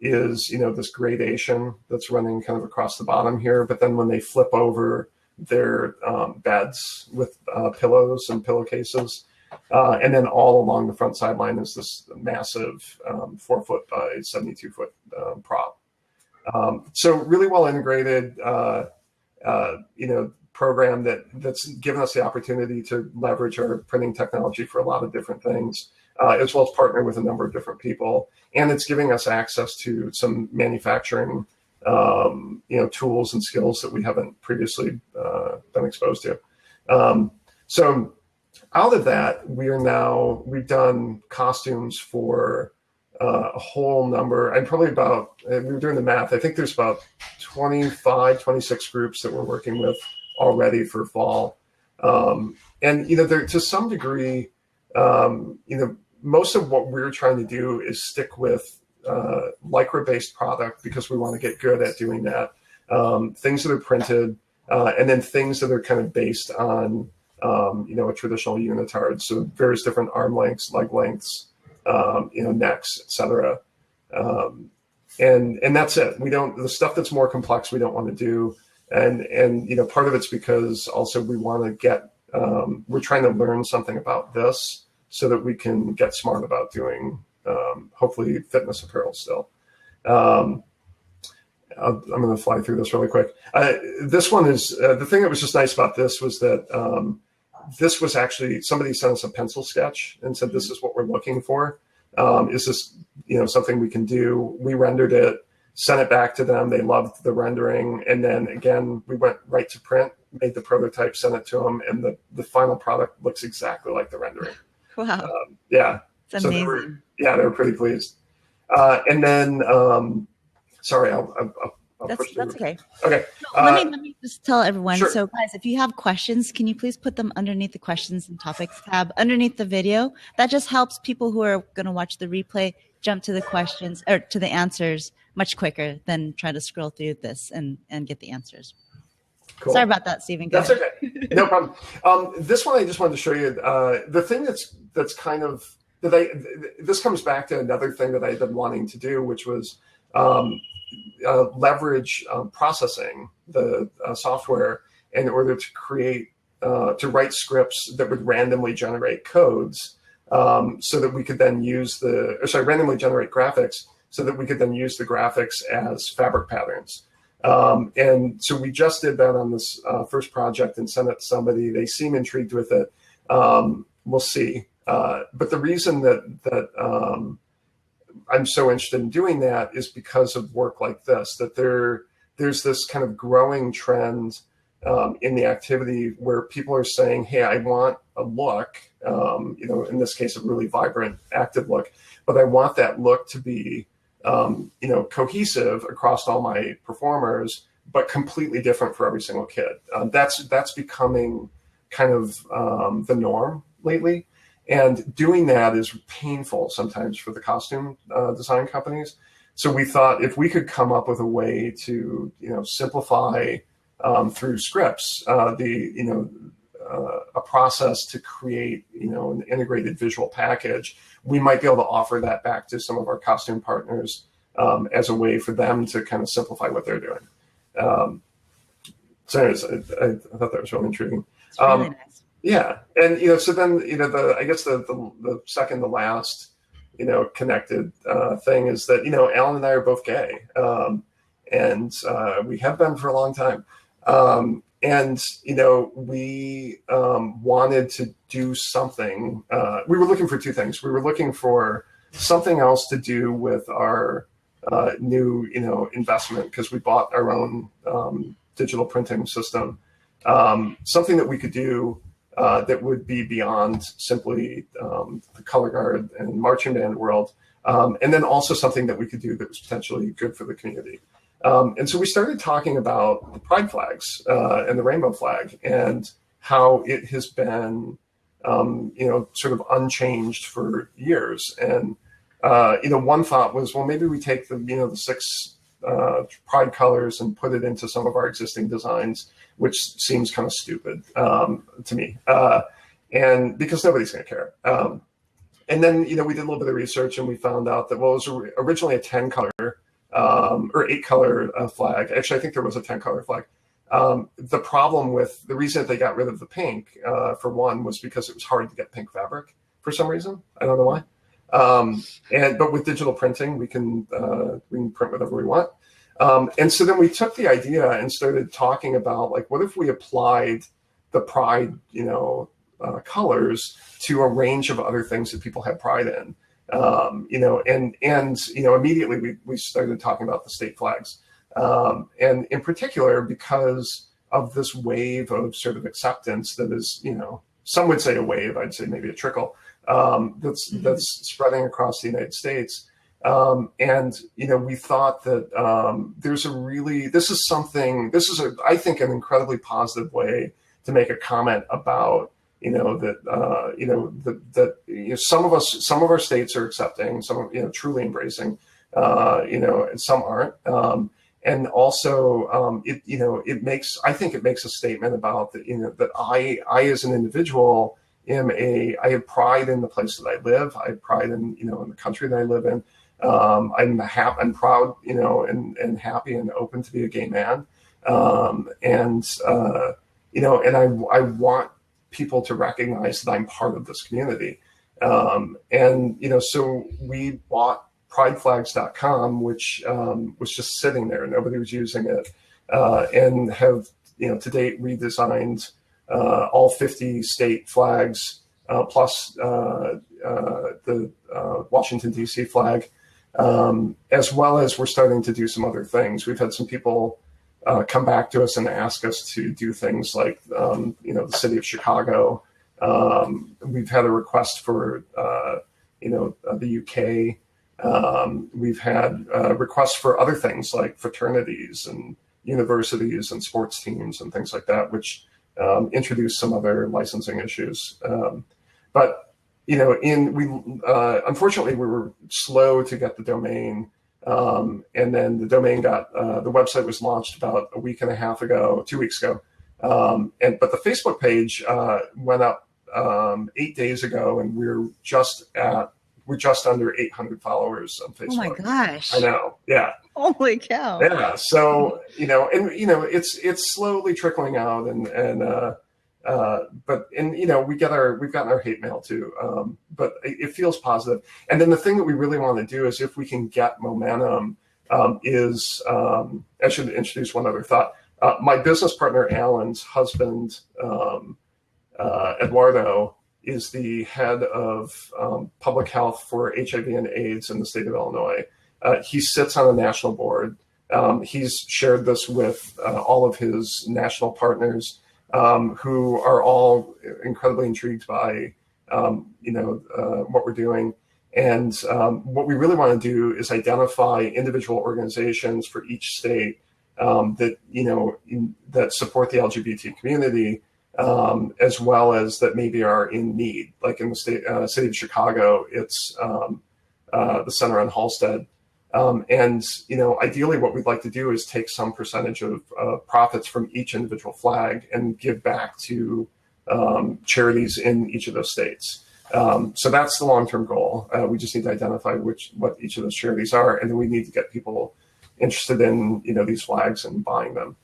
Speaker 2: is, this gradation that's running kind of across the bottom here. But then when they flip over their beds with pillows and pillowcases, and then all along the front sideline is this massive 4 foot by 72 foot prop. So really well integrated, program that's given us the opportunity to leverage our printing technology for a lot of different things, as well as partner with a number of different people. And it's giving us access to some manufacturing, tools and skills that we haven't previously been exposed to. So out of that, we've done costumes for a whole number, and probably we were doing the math, I think there's about 25, 26 groups that we're working with already for fall. And, there, to some degree, most of what we're trying to do is stick with lycra-based product because we want to get good at doing that. Things that are printed, and then things that are kind of based on, a traditional unitard. So various different arm lengths, leg lengths, necks, et cetera. And that's it. The stuff that's more complex, we don't want to do. And part of it's because also we want to we're trying to learn something about this so that we can get smart about doing, hopefully fitness apparel still. I'm going to fly through this really quick. This one is, the thing that was just nice about this was that this was actually, somebody sent us a pencil sketch and said, this is what we're looking for. Is this, something we can do? We rendered it, sent it back to them. They loved the rendering. And then again, we went right to print, made the prototype, sent it to them. And the final product looks exactly like the rendering.
Speaker 1: Wow.
Speaker 2: Yeah.
Speaker 1: It's
Speaker 2: so
Speaker 1: amazing.
Speaker 2: they were pretty pleased. And then, sorry, I'll push through.
Speaker 1: That's okay.
Speaker 2: Okay.
Speaker 1: So let me just tell everyone.
Speaker 2: Sure.
Speaker 1: So guys, if you have questions, can you please put them underneath the questions and topics tab underneath the video? That just helps people who are going to watch the replay jump to the questions or to the answers much quicker than try to scroll through this and get the answers. Cool. Sorry about that, Stephen.
Speaker 2: That's okay. No problem. This one I just wanted to show you. The thing that's kind of this comes back to another thing that I've been wanting to do, which was leverage processing the software in order to create to write scripts that would randomly generate codes, so that we could then use randomly generate graphics so that we could then use the graphics as fabric patterns. And so we just did that on this first project and sent it to somebody. They seem intrigued with it. We'll see. But the reason that I'm so interested in doing that is because of work like this, that there's this kind of growing trend in the activity where people are saying, hey, I want a look, in this case, a really vibrant, active look, but I want that look to be, cohesive across all my performers, but completely different for every single kid. That's becoming kind of the norm lately. And doing that is painful sometimes for the costume design companies. So we thought if we could come up with a way to, simplify through scripts, a process to create, an integrated visual package, we might be able to offer that back to some of our costume partners as a way for them to kind of simplify what they're doing. So anyways, I thought that was really intriguing.
Speaker 1: It's really nice.
Speaker 2: Yeah, and so then I guess the second to last connected thing is that Alan and I are both gay, and we have been for a long time. And, we wanted to do something. We were looking for two things. We were looking for something else to do with our new, investment, because we bought our own digital printing system. Something that we could do that would be beyond simply the color guard and marching band world. And then also something that we could do that was potentially good for the community. And so we started talking about the pride flags and the rainbow flag and how it has been, sort of unchanged for years. And, one thought was, well, maybe we take the 6 pride colors and put it into some of our existing designs, which seems kind of stupid to me. And because nobody's going to care. And then, we did a little bit of research and we found out that, it was originally a 10 color or 8 color flag. Actually, I think there was a 10 color flag. The problem with the reason that they got rid of the pink, for one, was because it was hard to get pink fabric for some reason. I don't know why. But with digital printing, we can print whatever we want. And so then we took the idea and started talking about, like, what if we applied the pride, colors to a range of other things that people have pride in. Immediately we started talking about the state flags. And in particular, because of this wave of sort of acceptance that is, some would say a wave, I'd say maybe a trickle, that's spreading across the United States. We thought that I think an incredibly positive way to make a comment about some of our states are accepting, some truly embracing, and some aren't. And also, I think it makes a statement about that I as an individual I have pride in the place that I live. I have pride in the country that I live in. I'm proud, and happy and open to be a gay man. And I want people to recognize that I'm part of this community. So we bought prideflags.com, which was just sitting there. Nobody was using it, and have, to date redesigned all 50 state flags, plus the Washington, D.C. flag, as well as we're starting to do some other things. We've had some people come back to us and ask us to do things like, the city of Chicago. We've had a request for, the UK. We've had requests for other things like fraternities and universities and sports teams and things like that, which introduce some other licensing issues. But unfortunately, we were slow to get the domain. And then the domain the website was launched about 2 weeks ago. But the Facebook page went up 8 days ago, and we're just under 800 followers on Facebook. Oh my gosh. I know. Yeah.
Speaker 1: Holy cow.
Speaker 2: Yeah. So, it's slowly trickling out but we've gotten our hate mail too. But it feels positive. And then the thing that we really want to do is, if we can get momentum, I should introduce one other thought. My business partner, Alan's husband, Eduardo, is the head of public health for HIV and AIDS in the state of Illinois. He sits on a national board. He's shared this with all of his national partners, who are all incredibly intrigued by, what we're doing. And what we really want to do is identify individual organizations for each state that support the LGBT community, as well as that maybe are in need. Like in the city of Chicago, it's the Center on Halsted. And, ideally what we'd like to do is take some percentage of profits from each individual flag and give back to charities in each of those states. So that's the long-term goal. We just need to identify what each of those charities are, and then we need to get people interested in, these flags and buying them.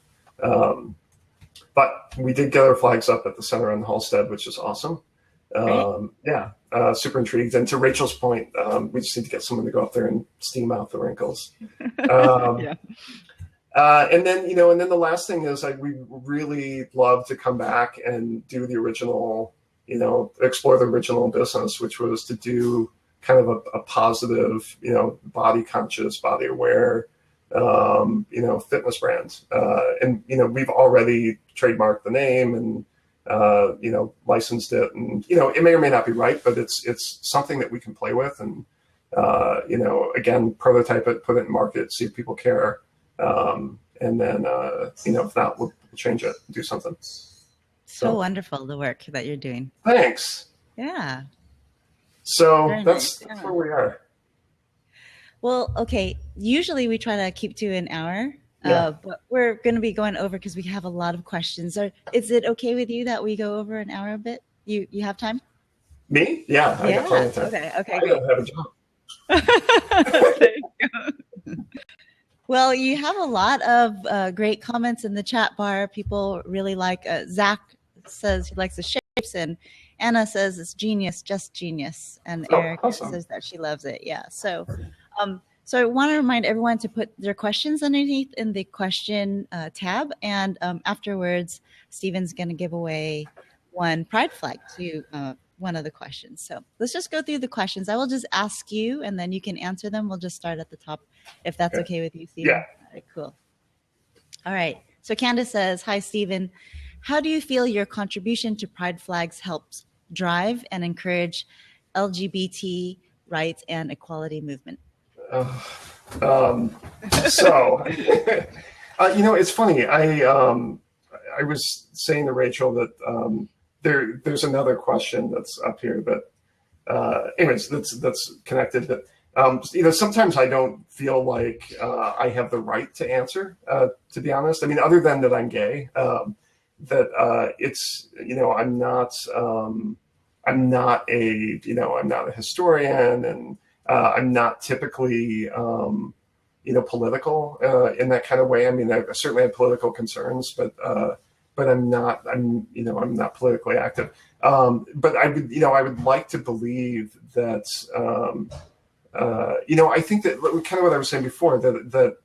Speaker 2: But we did get our flags up at the Center on Halsted, which is awesome. Super intrigued. And to Rachel's point, we just need to get someone to go up there and steam out the wrinkles. And then the last thing is we really love to come back and do the original, explore the original business, which was to do kind of a positive, body conscious, body aware, fitness brand. And we've already trademarked the name and, licensed it, and, it may or may not be right, but it's something that we can play with and, again, prototype it, put it in market, see if people care. And then, if not, we'll change it, do something.
Speaker 1: So wonderful, the work that you're doing.
Speaker 2: Thanks.
Speaker 1: Yeah.
Speaker 2: So that's where we are.
Speaker 1: Well, okay. Usually we try to keep to an hour, but we're going to be going over because we have a lot of questions. Is it okay with you that we go over an hour a bit? You have time?
Speaker 2: Me? Yeah. I got plenty of time.
Speaker 1: Okay.
Speaker 2: I don't have a job.
Speaker 1: There you go. Well, you have a lot of great comments in the chat bar. People really like, Zach says he likes the shapes, and Anna says it's genius, just genius. And Erica says that she loves it. Yeah. So I want to remind everyone to put their questions underneath in the question tab. And afterwards, Stephen's going to give away one pride flag to one of the questions. So let's just go through the questions. I will just ask you, and then you can answer them. We'll just start at the top, if that's okay with you, Stephen.
Speaker 2: Yeah.
Speaker 1: All right, cool. All right. So Candace says, hi, Stephen. How do you feel your contribution to pride flags helps drive and encourage LGBT rights and equality movement?
Speaker 2: It's funny. I was saying to Rachel that there's another question that's up here, but anyways, that's connected. That sometimes I don't feel like I have the right to answer. To be honest, I mean, other than that I'm gay, that it's I'm not a historian, and I'm not typically political in that kind of way. I mean, I certainly have political concerns, but I'm not politically active. But I would like to believe that I think that kind of what I was saying before, that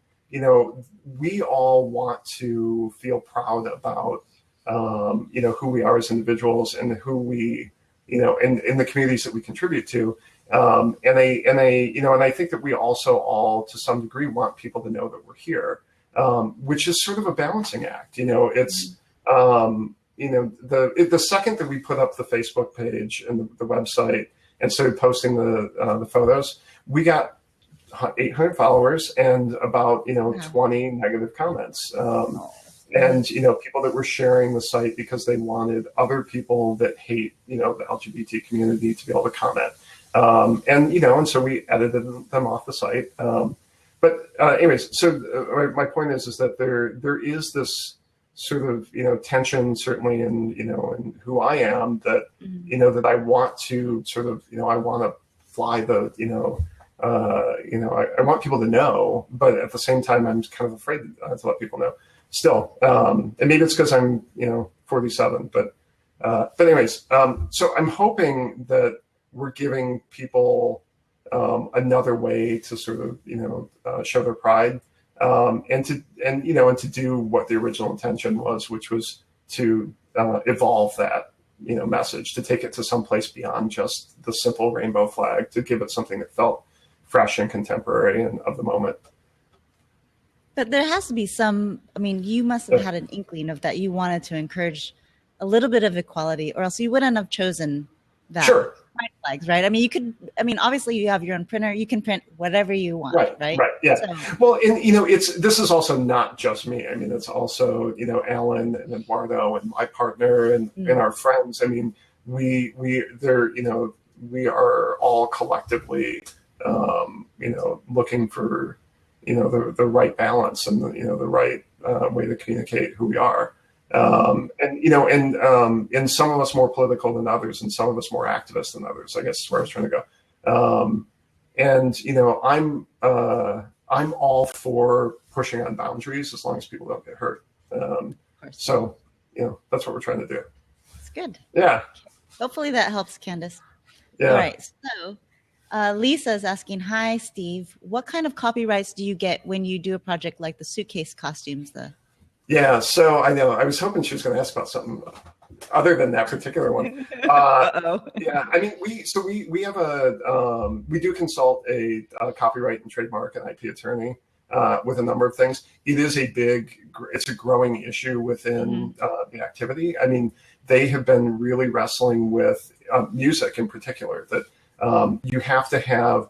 Speaker 2: we all want to feel proud about who we are as individuals and who we in the communities that we contribute to. And I think that we also all, to some degree, want people to know that we're here, which is sort of a balancing act. It's, the second that we put up the Facebook page and the website and started posting the photos, we got 800 followers and about, 20 negative comments. And, people that were sharing the site because they wanted other people that hate, the LGBT community to be able to comment. And so we edited them off the site. But anyways, so my point is that there is this sort of, tension certainly in who I am, that, that I want to sort of, I want to fly the, I want people to know, but at the same time, I'm kind of afraid to let people know still. And maybe it's because I'm, 47, but anyways, so I'm hoping that we're giving people another way to sort of, show their pride, and to do what the original intention was, which was to evolve that, message, to take it to someplace beyond just the simple rainbow flag, to give it something that felt fresh and contemporary and of the moment.
Speaker 1: But there has to be you must have had an inkling of that you wanted to encourage a little bit of equality, or else you wouldn't have chosen that
Speaker 2: Sure.
Speaker 1: pride flags, right? I mean, obviously you have your own printer, you can print whatever you want, right?
Speaker 2: Yeah.
Speaker 1: So,
Speaker 2: well, and this is also not just me. I mean, it's also, Alan and Eduardo and my partner and our friends. I mean, we are all collectively, looking for, the right balance and the right way to communicate who we are. And some of us more political than others, and some of us more activist than others, I guess is where I was trying to go. I'm all for pushing on boundaries as long as people don't get hurt. So, that's what we're trying to do.
Speaker 1: It's good.
Speaker 2: Yeah.
Speaker 1: Hopefully that helps, Candace.
Speaker 2: Yeah.
Speaker 1: All right. So Lisa is asking, hi, Steve. What kind of copyrights do you get when you do a project like the suitcase costumes?
Speaker 2: Yeah, so I know. I was hoping she was going to ask about something other than that particular one. Yeah, I mean, we have we do consult a copyright and trademark and IP attorney with a number of things. It is it's a growing issue within the activity. I mean, they have been really wrestling with music in particular, that you have to have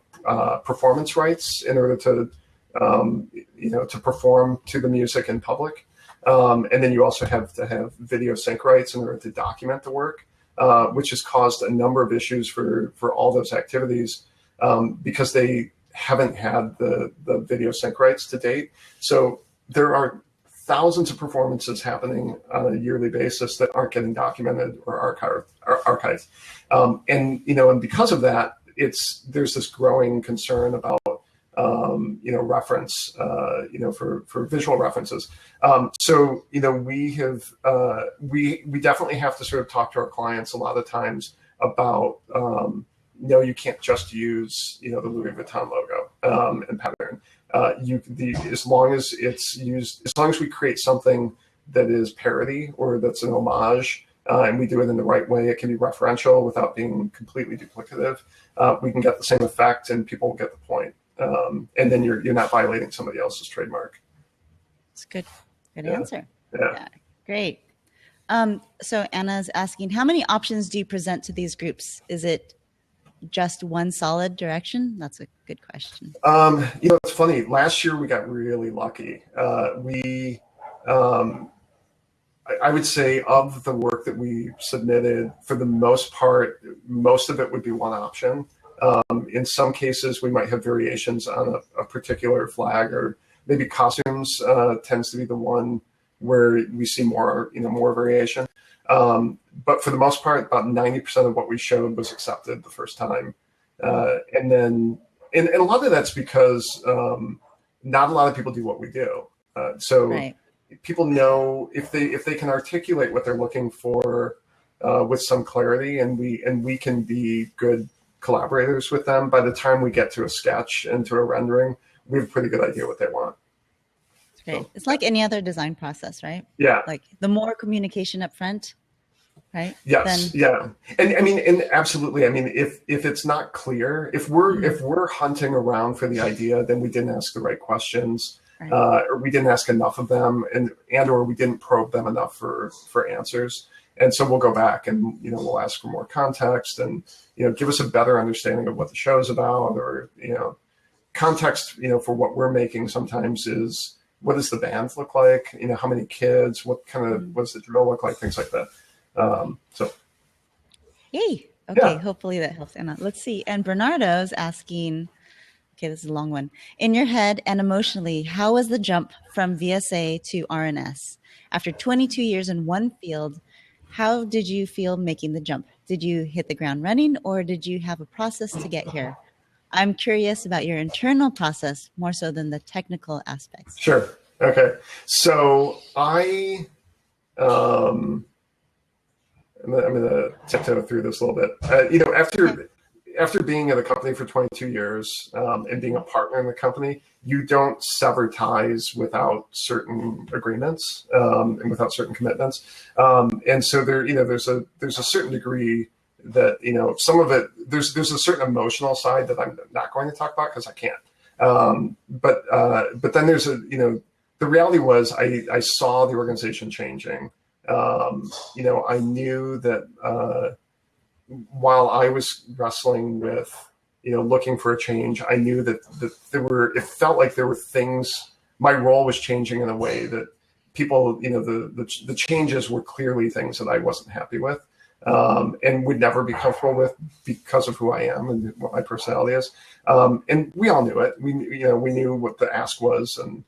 Speaker 2: performance rights in order to to perform to the music in public. And then you also have to have video sync rights in order to document the work, which has caused a number of issues for all those activities because they haven't had the video sync rights to date. So there are thousands of performances happening on a yearly basis that aren't getting documented or archived. And because of that, there's this growing concern about reference, for visual references. So, we definitely have to sort of talk to our clients a lot of times about, you can't just use, the Louis Vuitton logo and pattern. As long as it's used, as long as we create something that is parody or that's an homage, and we do it in the right way, it can be referential without being completely duplicative. We can get the same effect and people will get the point. And then you're not violating somebody else's trademark.
Speaker 1: That's good. Good answer.
Speaker 2: Yeah.
Speaker 1: Great. So Anna's asking, how many options do you present to these groups? Is it just one solid direction? That's a good question.
Speaker 2: It's funny. Last year we got really lucky. I would say of the work that we submitted, for the most part, most of it would be one option. In some cases, we might have variations on a particular flag, or maybe costumes tends to be the one where we see more variation. But for the most part, about 90% of what we showed was accepted the first time. And a lot of that's because not a lot of people do what we do. So people know if they can articulate what they're looking for with some clarity, and we can be good collaborators with them. By the time we get to a sketch and to a rendering, we have a pretty good idea what they want.
Speaker 1: Okay. So, it's like any other design process, right?
Speaker 2: Yeah.
Speaker 1: Like the more communication up front, right?
Speaker 2: Yes. Yeah. And absolutely. I mean, if it's not clear, if we're hunting around for the idea, then we didn't ask the right questions, or we didn't ask enough of them, or we didn't probe them enough for answers. And so we'll go back and, we'll ask for more context and, give us a better understanding of what the show is about, or, context, for what we're making sometimes is, what does the band look like? How many kids, what does the drill look like? Things like that.
Speaker 1: Yay. Okay. Yeah. Hopefully that helps, Anna. Let's see. And Bernardo's asking, okay, this is a long one. In your head and emotionally, how was the jump from VSA to RNS? After 22 years in one field, how did you feel making the jump? Did you hit the ground running, or did you have a process to get here? I'm curious about your internal process more so than the technical aspects.
Speaker 2: Sure. Okay. So I'm going to tiptoe through this a little bit. After being at the company for 22 years and being a partner in the company, you don't sever ties without certain agreements and without certain commitments. And so there's a certain degree that, some of it, there's a certain emotional side that I'm not going to talk about because I can't. But then there's the reality was I saw the organization changing. I knew that, while I was wrestling with, looking for a change, I knew that it felt like there were things, my role was changing in a way that people, the changes were clearly things that I wasn't happy with, and would never be comfortable with because of who I am and what my personality is. And we all knew it. We knew what the ask was, and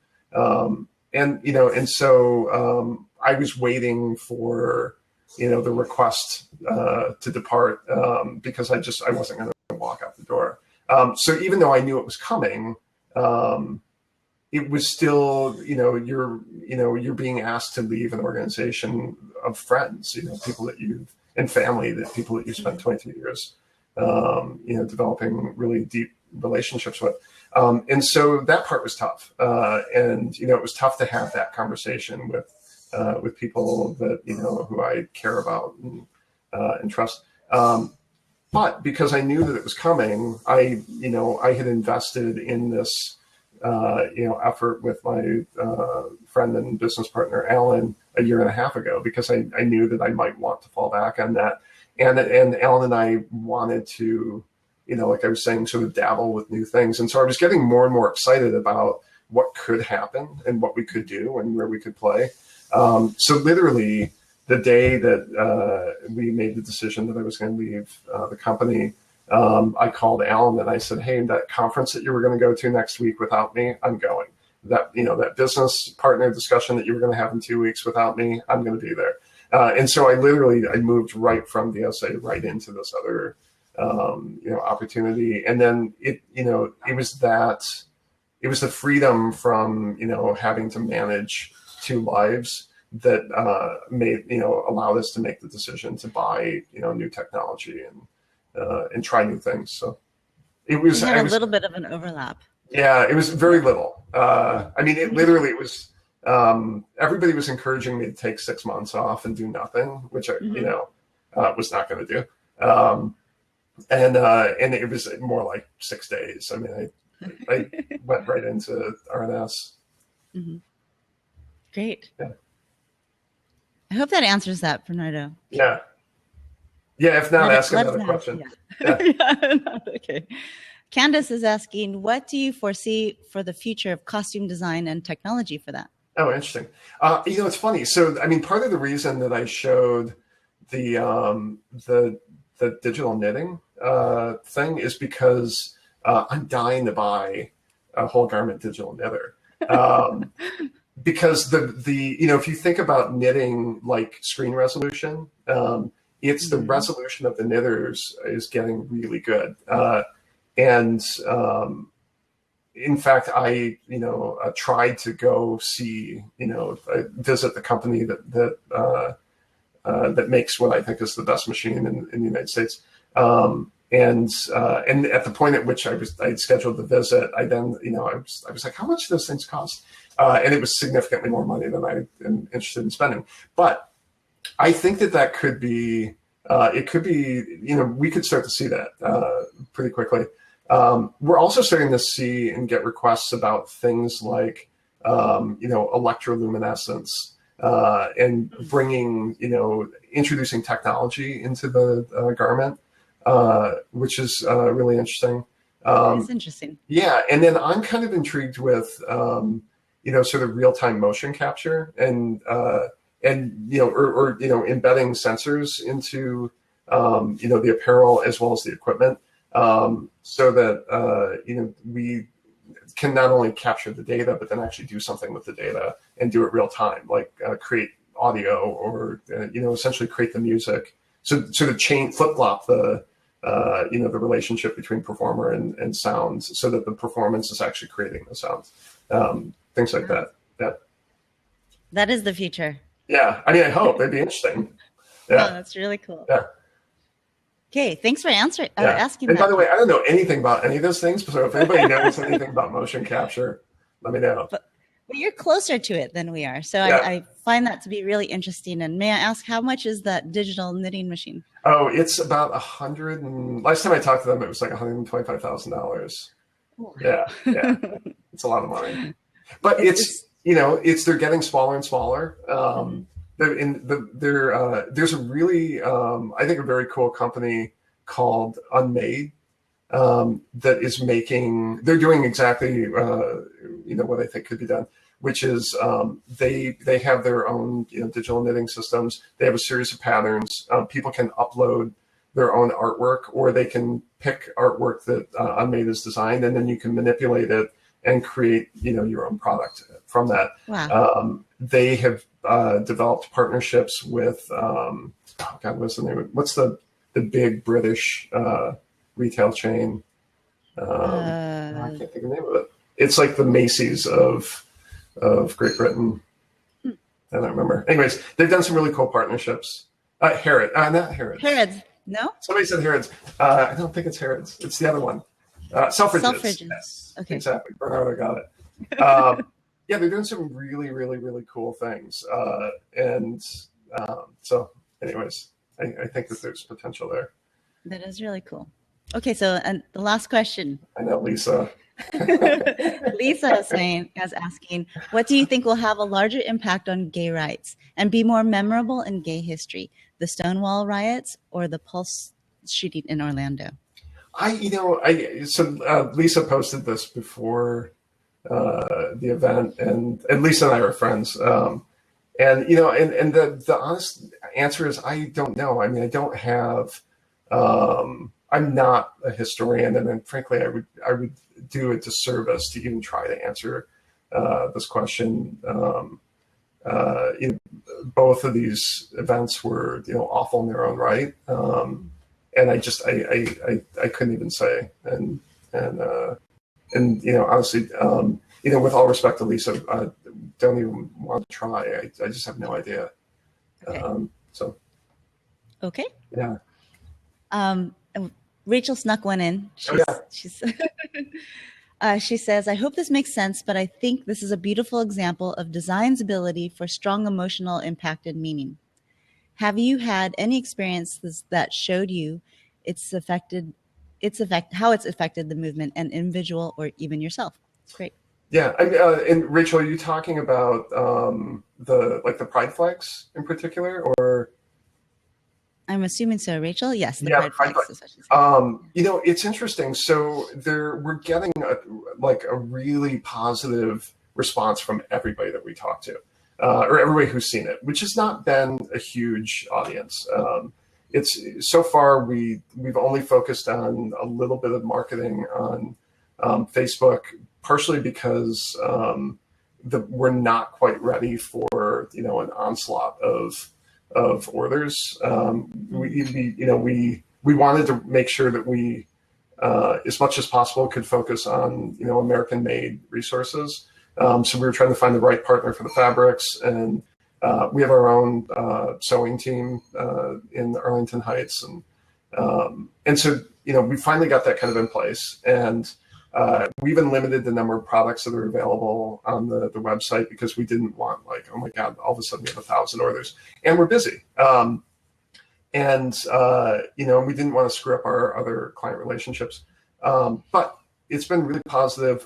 Speaker 2: so I was waiting for, the request to depart, because I wasn't going to walk out the door. So even though I knew it was coming, it was still, you're being asked to leave an organization of friends, people that and family, people that you spent 22 years, developing really deep relationships with. And so that part was tough. And, it was tough to have that conversation with people that, who I care about and trust. But because I knew that it was coming, I had invested in this, effort with my friend and business partner, Alan, a year and a half ago, because I knew that I might want to fall back on that. And Alan and I wanted to, like I was saying, sort of dabble with new things. And so I was getting more and more excited about what could happen and what we could do and where we could play. So literally the day that we made the decision that I was going to leave the company, I called Alan and I said, hey, that conference that you were going to go to next week without me, I'm going. That, that business partner discussion that you were going to have in 2 weeks without me, I'm going to be there. And so I moved right from VSA right into this other, opportunity. And then it was the freedom from, having to manage 2 lives that allowed us to make the decision to buy, new technology and try new things. So it was
Speaker 1: a little bit of an overlap.
Speaker 2: Yeah, it was very little. It was, everybody was encouraging me to take 6 months off and do nothing, which I, was not going to do. And it was more like 6 days. I went right into RNS.
Speaker 1: Mm-hmm. Great.
Speaker 2: Yeah.
Speaker 1: I hope that answers that, Bernardo.
Speaker 2: Yeah. Yeah, if not, ask another question.
Speaker 1: Yeah. Okay. Candace is asking, what do you foresee for the future of costume design and technology for that?
Speaker 2: Oh, interesting. It's funny. So, part of the reason that I showed the digital knitting thing is because I'm dying to buy a whole garment digital knitter. Because if you think about knitting like screen resolution, it's the resolution of the knitters is getting really good. And in fact, I tried to go see, visit the company that makes what I think is the best machine in the United States. And at the point at which I'd scheduled the visit, I then, I was like, how much do those things cost? And it was significantly more money than I am interested in spending. But I think that could be, it could be, we could start to see that pretty quickly. We're also starting to see and get requests about things like, electroluminescence and bringing, introducing technology into the garment, which is really interesting.
Speaker 1: It's interesting.
Speaker 2: Yeah. And then I'm kind of intrigued with, sort of real-time motion capture and embedding sensors into, the apparel as well as the equipment, so that, we can not only capture the data, but then actually do something with the data and do it real time, like create audio or, essentially create the music. So sort of flip-flop the relationship between performer and sounds so that the performance is actually creating the sounds. Things like that. Yeah.
Speaker 1: That is the future.
Speaker 2: Yeah. I hope it'd be interesting. Yeah.
Speaker 1: Oh, that's really cool.
Speaker 2: Yeah.
Speaker 1: Okay. Thanks for asking
Speaker 2: and
Speaker 1: that.
Speaker 2: By the way, I don't know anything about any of those things. So if anybody knows anything about motion capture, let me know.
Speaker 1: But you're closer to it than we are. So yeah. I find that to be really interesting. And may I ask, how much is that digital knitting machine?
Speaker 2: Oh, it's about last time I talked to them, it was like $125,000. Yeah. It's a lot of money. But they're getting smaller and smaller. There's a really, I think, a very cool company called Unmade that is they're doing exactly, what I think could be done, which is they have their own, digital knitting systems. They have a series of patterns. People can upload their own artwork, or they can pick artwork that Unmade has designed, and then you can manipulate it and create, your own product from that.
Speaker 1: Wow.
Speaker 2: They have developed partnerships with, what's the name? What's the big British retail chain? I can't think of the name of it. It's like the Macy's of Great Britain. I don't remember. Anyways, they've done some really cool partnerships. Not Harrods.
Speaker 1: Harrods. No?
Speaker 2: Somebody said Harrods. I don't think it's Harrods. It's the other one. Selfridges. Yes,
Speaker 1: okay.
Speaker 2: Exactly. Bernardo got it. Yeah, they're doing some really, really, really cool things. So anyways, I think that there's potential there.
Speaker 1: That is really cool. Okay, so and the last question.
Speaker 2: I know, Lisa.
Speaker 1: Lisa is asking, what do you think will have a larger impact on gay rights and be more memorable in gay history? The Stonewall riots or the Pulse shooting in Orlando?
Speaker 2: Lisa posted this before the event, and Lisa and I are friends. The honest answer is I don't know. I mean, I don't have. I'm not a historian, and then frankly, I would do a disservice to even try to answer this question. Both of these events were, awful in their own right, and I couldn't even say. And honestly, with all respect to Lisa, I don't even want to try. I just have no idea.
Speaker 1: Okay. Okay.
Speaker 2: Yeah.
Speaker 1: Rachel snuck one in. She says, I hope this makes sense, but I think this is a beautiful example of design's ability for strong emotional impact and meaning. Have you had any experiences that showed you how it's affected the movement and individual or even yourself? It's great.
Speaker 2: Yeah. And Rachel, are you talking about the pride flags in particular, or?
Speaker 1: I'm assuming so, Rachel. Yes, the pride flags.
Speaker 2: It's interesting. So we're getting a really positive response from everybody that we talk to, or everybody who's seen it, which has not been a huge audience. It's so far we've only focused on a little bit of marketing on Facebook, partially because we're not quite ready for an onslaught of orders. We wanted to make sure that we, as much as possible, could focus on American-made resources. So we were trying to find the right partner for the fabrics, and we have our own sewing team in Arlington Heights, and so we finally got that kind of in place, and we even limited the number of products that are available on the website because we didn't want oh my God, all of a sudden we have 1,000 orders and we're busy. We didn't want to screw up our other client relationships. But it's been really positive.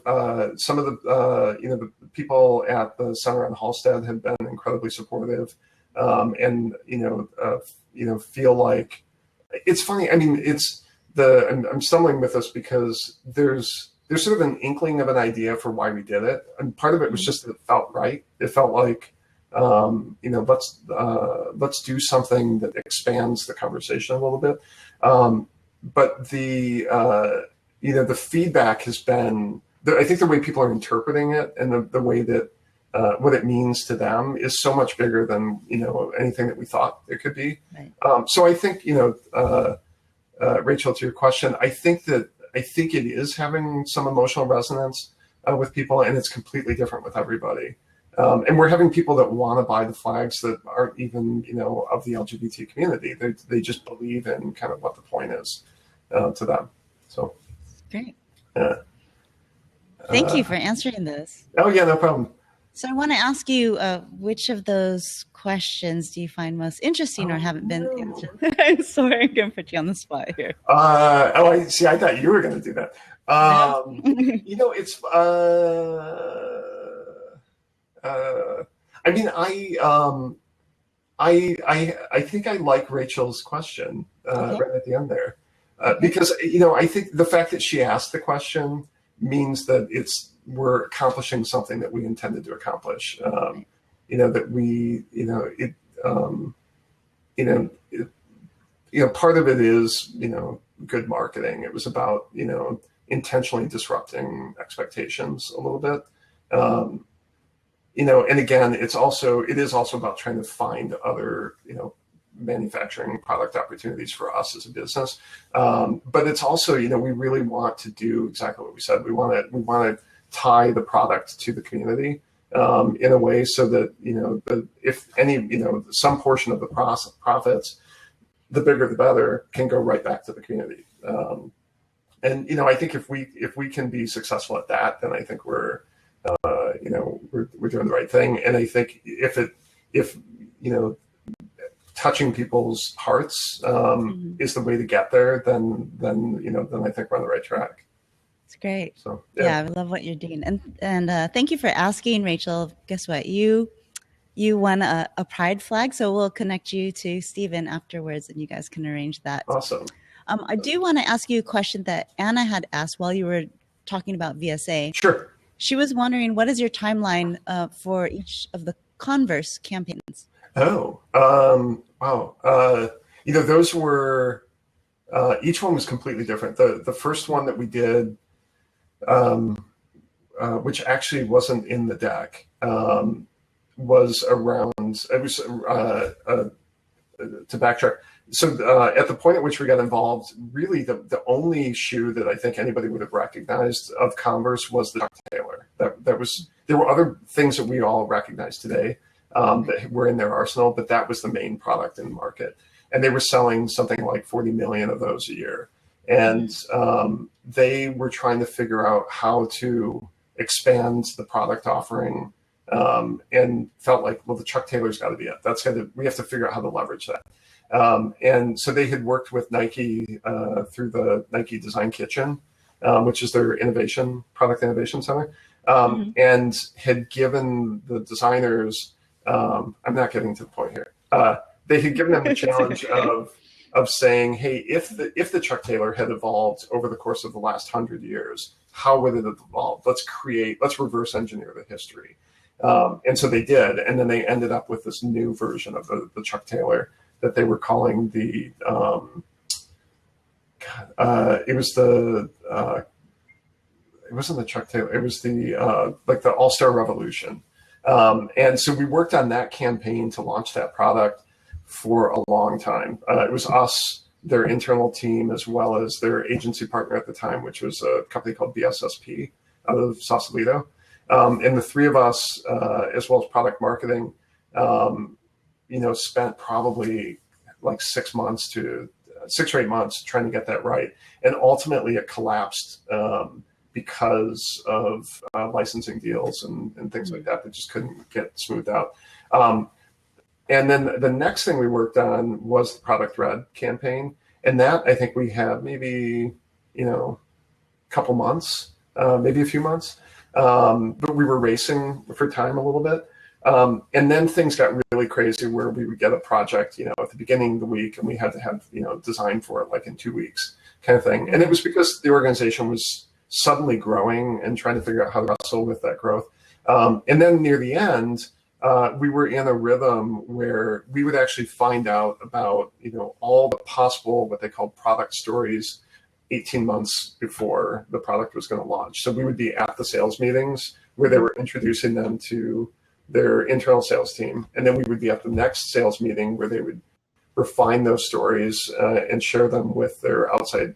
Speaker 2: Some of the people at the center on Halstead have been incredibly supportive, and feel like it's funny. I mean, I'm stumbling with this because there's sort of an inkling of an idea for why we did it, and part of it was just that it felt right. It felt like let's do something that expands the conversation a little bit. But the feedback has been, I think the way people are interpreting it and the way that what it means to them is so much bigger than anything that we thought it could be. Right. So I think Rachel, to your question, I think it is having some emotional resonance with people, and it's completely different with everybody. And we're having people that want to buy the flags that aren't even, of the LGBT community. They just believe in kind of what the point is to them. So
Speaker 1: great. Thank you for answering this.
Speaker 2: Oh yeah, no problem.
Speaker 1: So I want to ask you, which of those questions do you find most interesting or haven't been answered? I'm sorry, I'm going to put you on the spot here.
Speaker 2: I see. I thought you were going to do that. It's. I think I like Rachel's question
Speaker 1: Okay.
Speaker 2: right at the end there,
Speaker 1: Okay.
Speaker 2: because I think the fact that she asked the question means that we're accomplishing something that we intended to accomplish.
Speaker 1: Right.
Speaker 2: That part of it is good marketing. It was about intentionally disrupting expectations a little bit. And again, it is also about trying to find other, manufacturing product opportunities for us as a business. But it's also, we really want to do exactly what we said. We want to tie the product to the community in a way so that, if any, some portion of the profits, the bigger the better, can go right back to the community. And I think if we can be successful at that, then I think we're doing the right thing. And I think if touching people's hearts is the way to get there, then I think we're on the right track.
Speaker 1: It's great.
Speaker 2: So
Speaker 1: yeah, I love what you're doing, and thank you for asking, Rachel. Guess what? You won a pride flag, so we'll connect you to Stephen afterwards, and you guys can arrange that.
Speaker 2: Awesome.
Speaker 1: I do want to ask you a question that Anna had asked while you were talking about VSA.
Speaker 2: Sure.
Speaker 1: She was wondering, what is your timeline for each of the Converse campaigns?
Speaker 2: Oh, wow. Those were, each one was completely different. The first one that we did, which actually wasn't in the deck, was around, it was, to backtrack. So at the point at which we got involved, really the only shoe that I think anybody would have recognized of Converse was the Chuck Taylor. There were other things that we all recognize today that were in their arsenal, but that was the main product in the market. And they were selling something like 40 million of those a year. And they were trying to figure out how to expand the product offering, and felt like, well, the Chuck Taylor's got to be it. We have to figure out how to leverage that. And so they had worked with Nike through the Nike Design Kitchen, which is their product innovation center, and had given the designers, I'm not getting to the point here. They had given them the challenge of saying, hey, if the Chuck Taylor had evolved over the course of the last 100 years, how would it have evolved? Let's reverse engineer the history. And so they did, and then they ended up with this new version of the Chuck Taylor that they were calling the it wasn't the Chuck Taylor, it was the like the All-Star Revolution. And so we worked on that campaign to launch that product for a long time. It was us, their internal team, as well as their agency partner at the time, which was a company called BSSP out of Sausalito. And the three of us, as well as product marketing, spent probably like 6 or 8 months trying to get that right. And ultimately it collapsed because of licensing deals and things like that just couldn't get smoothed out. And then the next thing we worked on was the Product Red campaign. And that I think we had maybe, a couple months, maybe a few months. But we were racing for time a little bit. And then things got really crazy where we would get a project, at the beginning of the week, and we had to have, design for it like in 2 weeks kind of thing. And it was because the organization was suddenly growing and trying to figure out how to wrestle with that growth. And then near the end, we were in a rhythm where we would actually find out about, all the possible, what they called product stories 18 months before the product was going to launch. So we would be at the sales meetings where they were introducing them to their internal sales team. And then we would be at the next sales meeting where they would refine those stories and share them with their outside,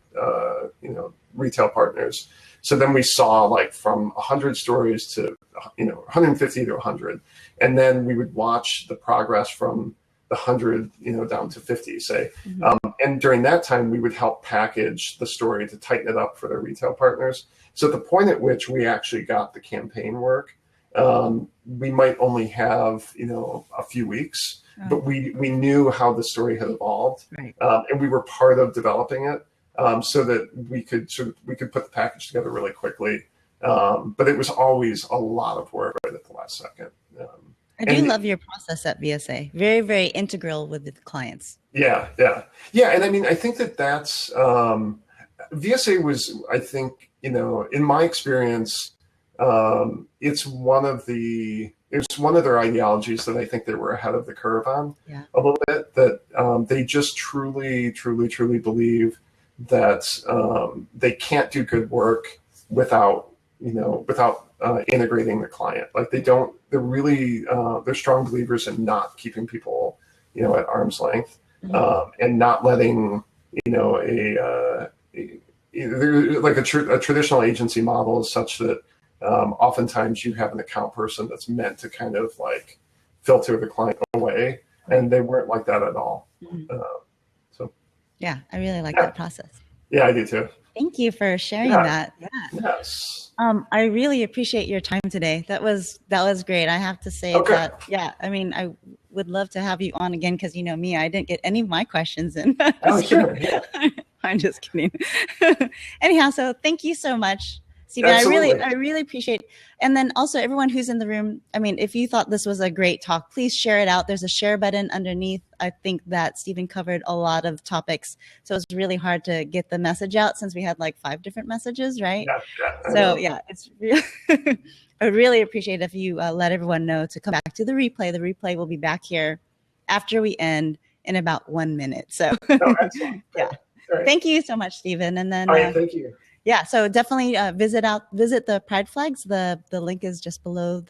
Speaker 2: retail partners. So then we saw like from 100 stories to, 150 to 100. And then we would watch the progress from the 100, down to 50, say. And during that time, we would help package the story to tighten it up for their retail partners. So at the point at which we actually got the campaign work, we might only have, a few weeks, but we knew how the story had evolved,
Speaker 1: right.
Speaker 2: And we were part of developing it, so that we could put the package together really quickly. But it was always a lot of work right at the last second.
Speaker 1: I do love your process at VSA. Very, very integral with the clients.
Speaker 2: Yeah. And I mean, I think that's VSA was, I think, in my experience, it's one of their ideologies that I think they were ahead of the curve on a little bit, that they just truly believe that they can't do good work without integrating the client. Like they're strong believers in not keeping people, at arm's length, and not letting, a traditional agency model is such that oftentimes you have an account person that's meant to kind of like filter the client away, and they weren't like that at all. So
Speaker 1: yeah, I really like that process.
Speaker 2: Yeah, I do too.
Speaker 1: Thank you for sharing that. Yeah.
Speaker 2: Yes.
Speaker 1: I really appreciate your time today. That was great. I have to say that. Yeah. I mean, I would love to have you on again because you know me, I didn't get any of my questions in.
Speaker 2: Oh, sure. Yeah.
Speaker 1: I'm just kidding. Anyhow, so thank you so much, Stephen.
Speaker 2: Absolutely.
Speaker 1: I really appreciate it. And then also everyone who's in the room, I mean, if you thought this was a great talk, please share it out. There's a share button underneath. I think that Stephen covered a lot of topics. So it's really hard to get the message out since we had like 5 different messages, right?
Speaker 2: Yeah.
Speaker 1: So yeah, it's really, I really appreciate if you let everyone know to come back to the replay. The replay will be back here after we end in about 1 minute. So
Speaker 2: excellent.
Speaker 1: Yeah. Right. Thank you so much, Stephen. And then
Speaker 2: thank you.
Speaker 1: Yeah, so definitely visit the Pride Flags. The link is just below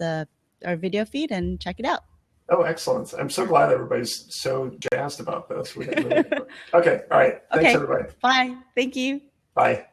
Speaker 1: our video feed, and check it out.
Speaker 2: Oh, excellent. I'm so glad everybody's so jazzed about this. Okay. All right. Thanks, everybody.
Speaker 1: Bye. Thank you.
Speaker 2: Bye.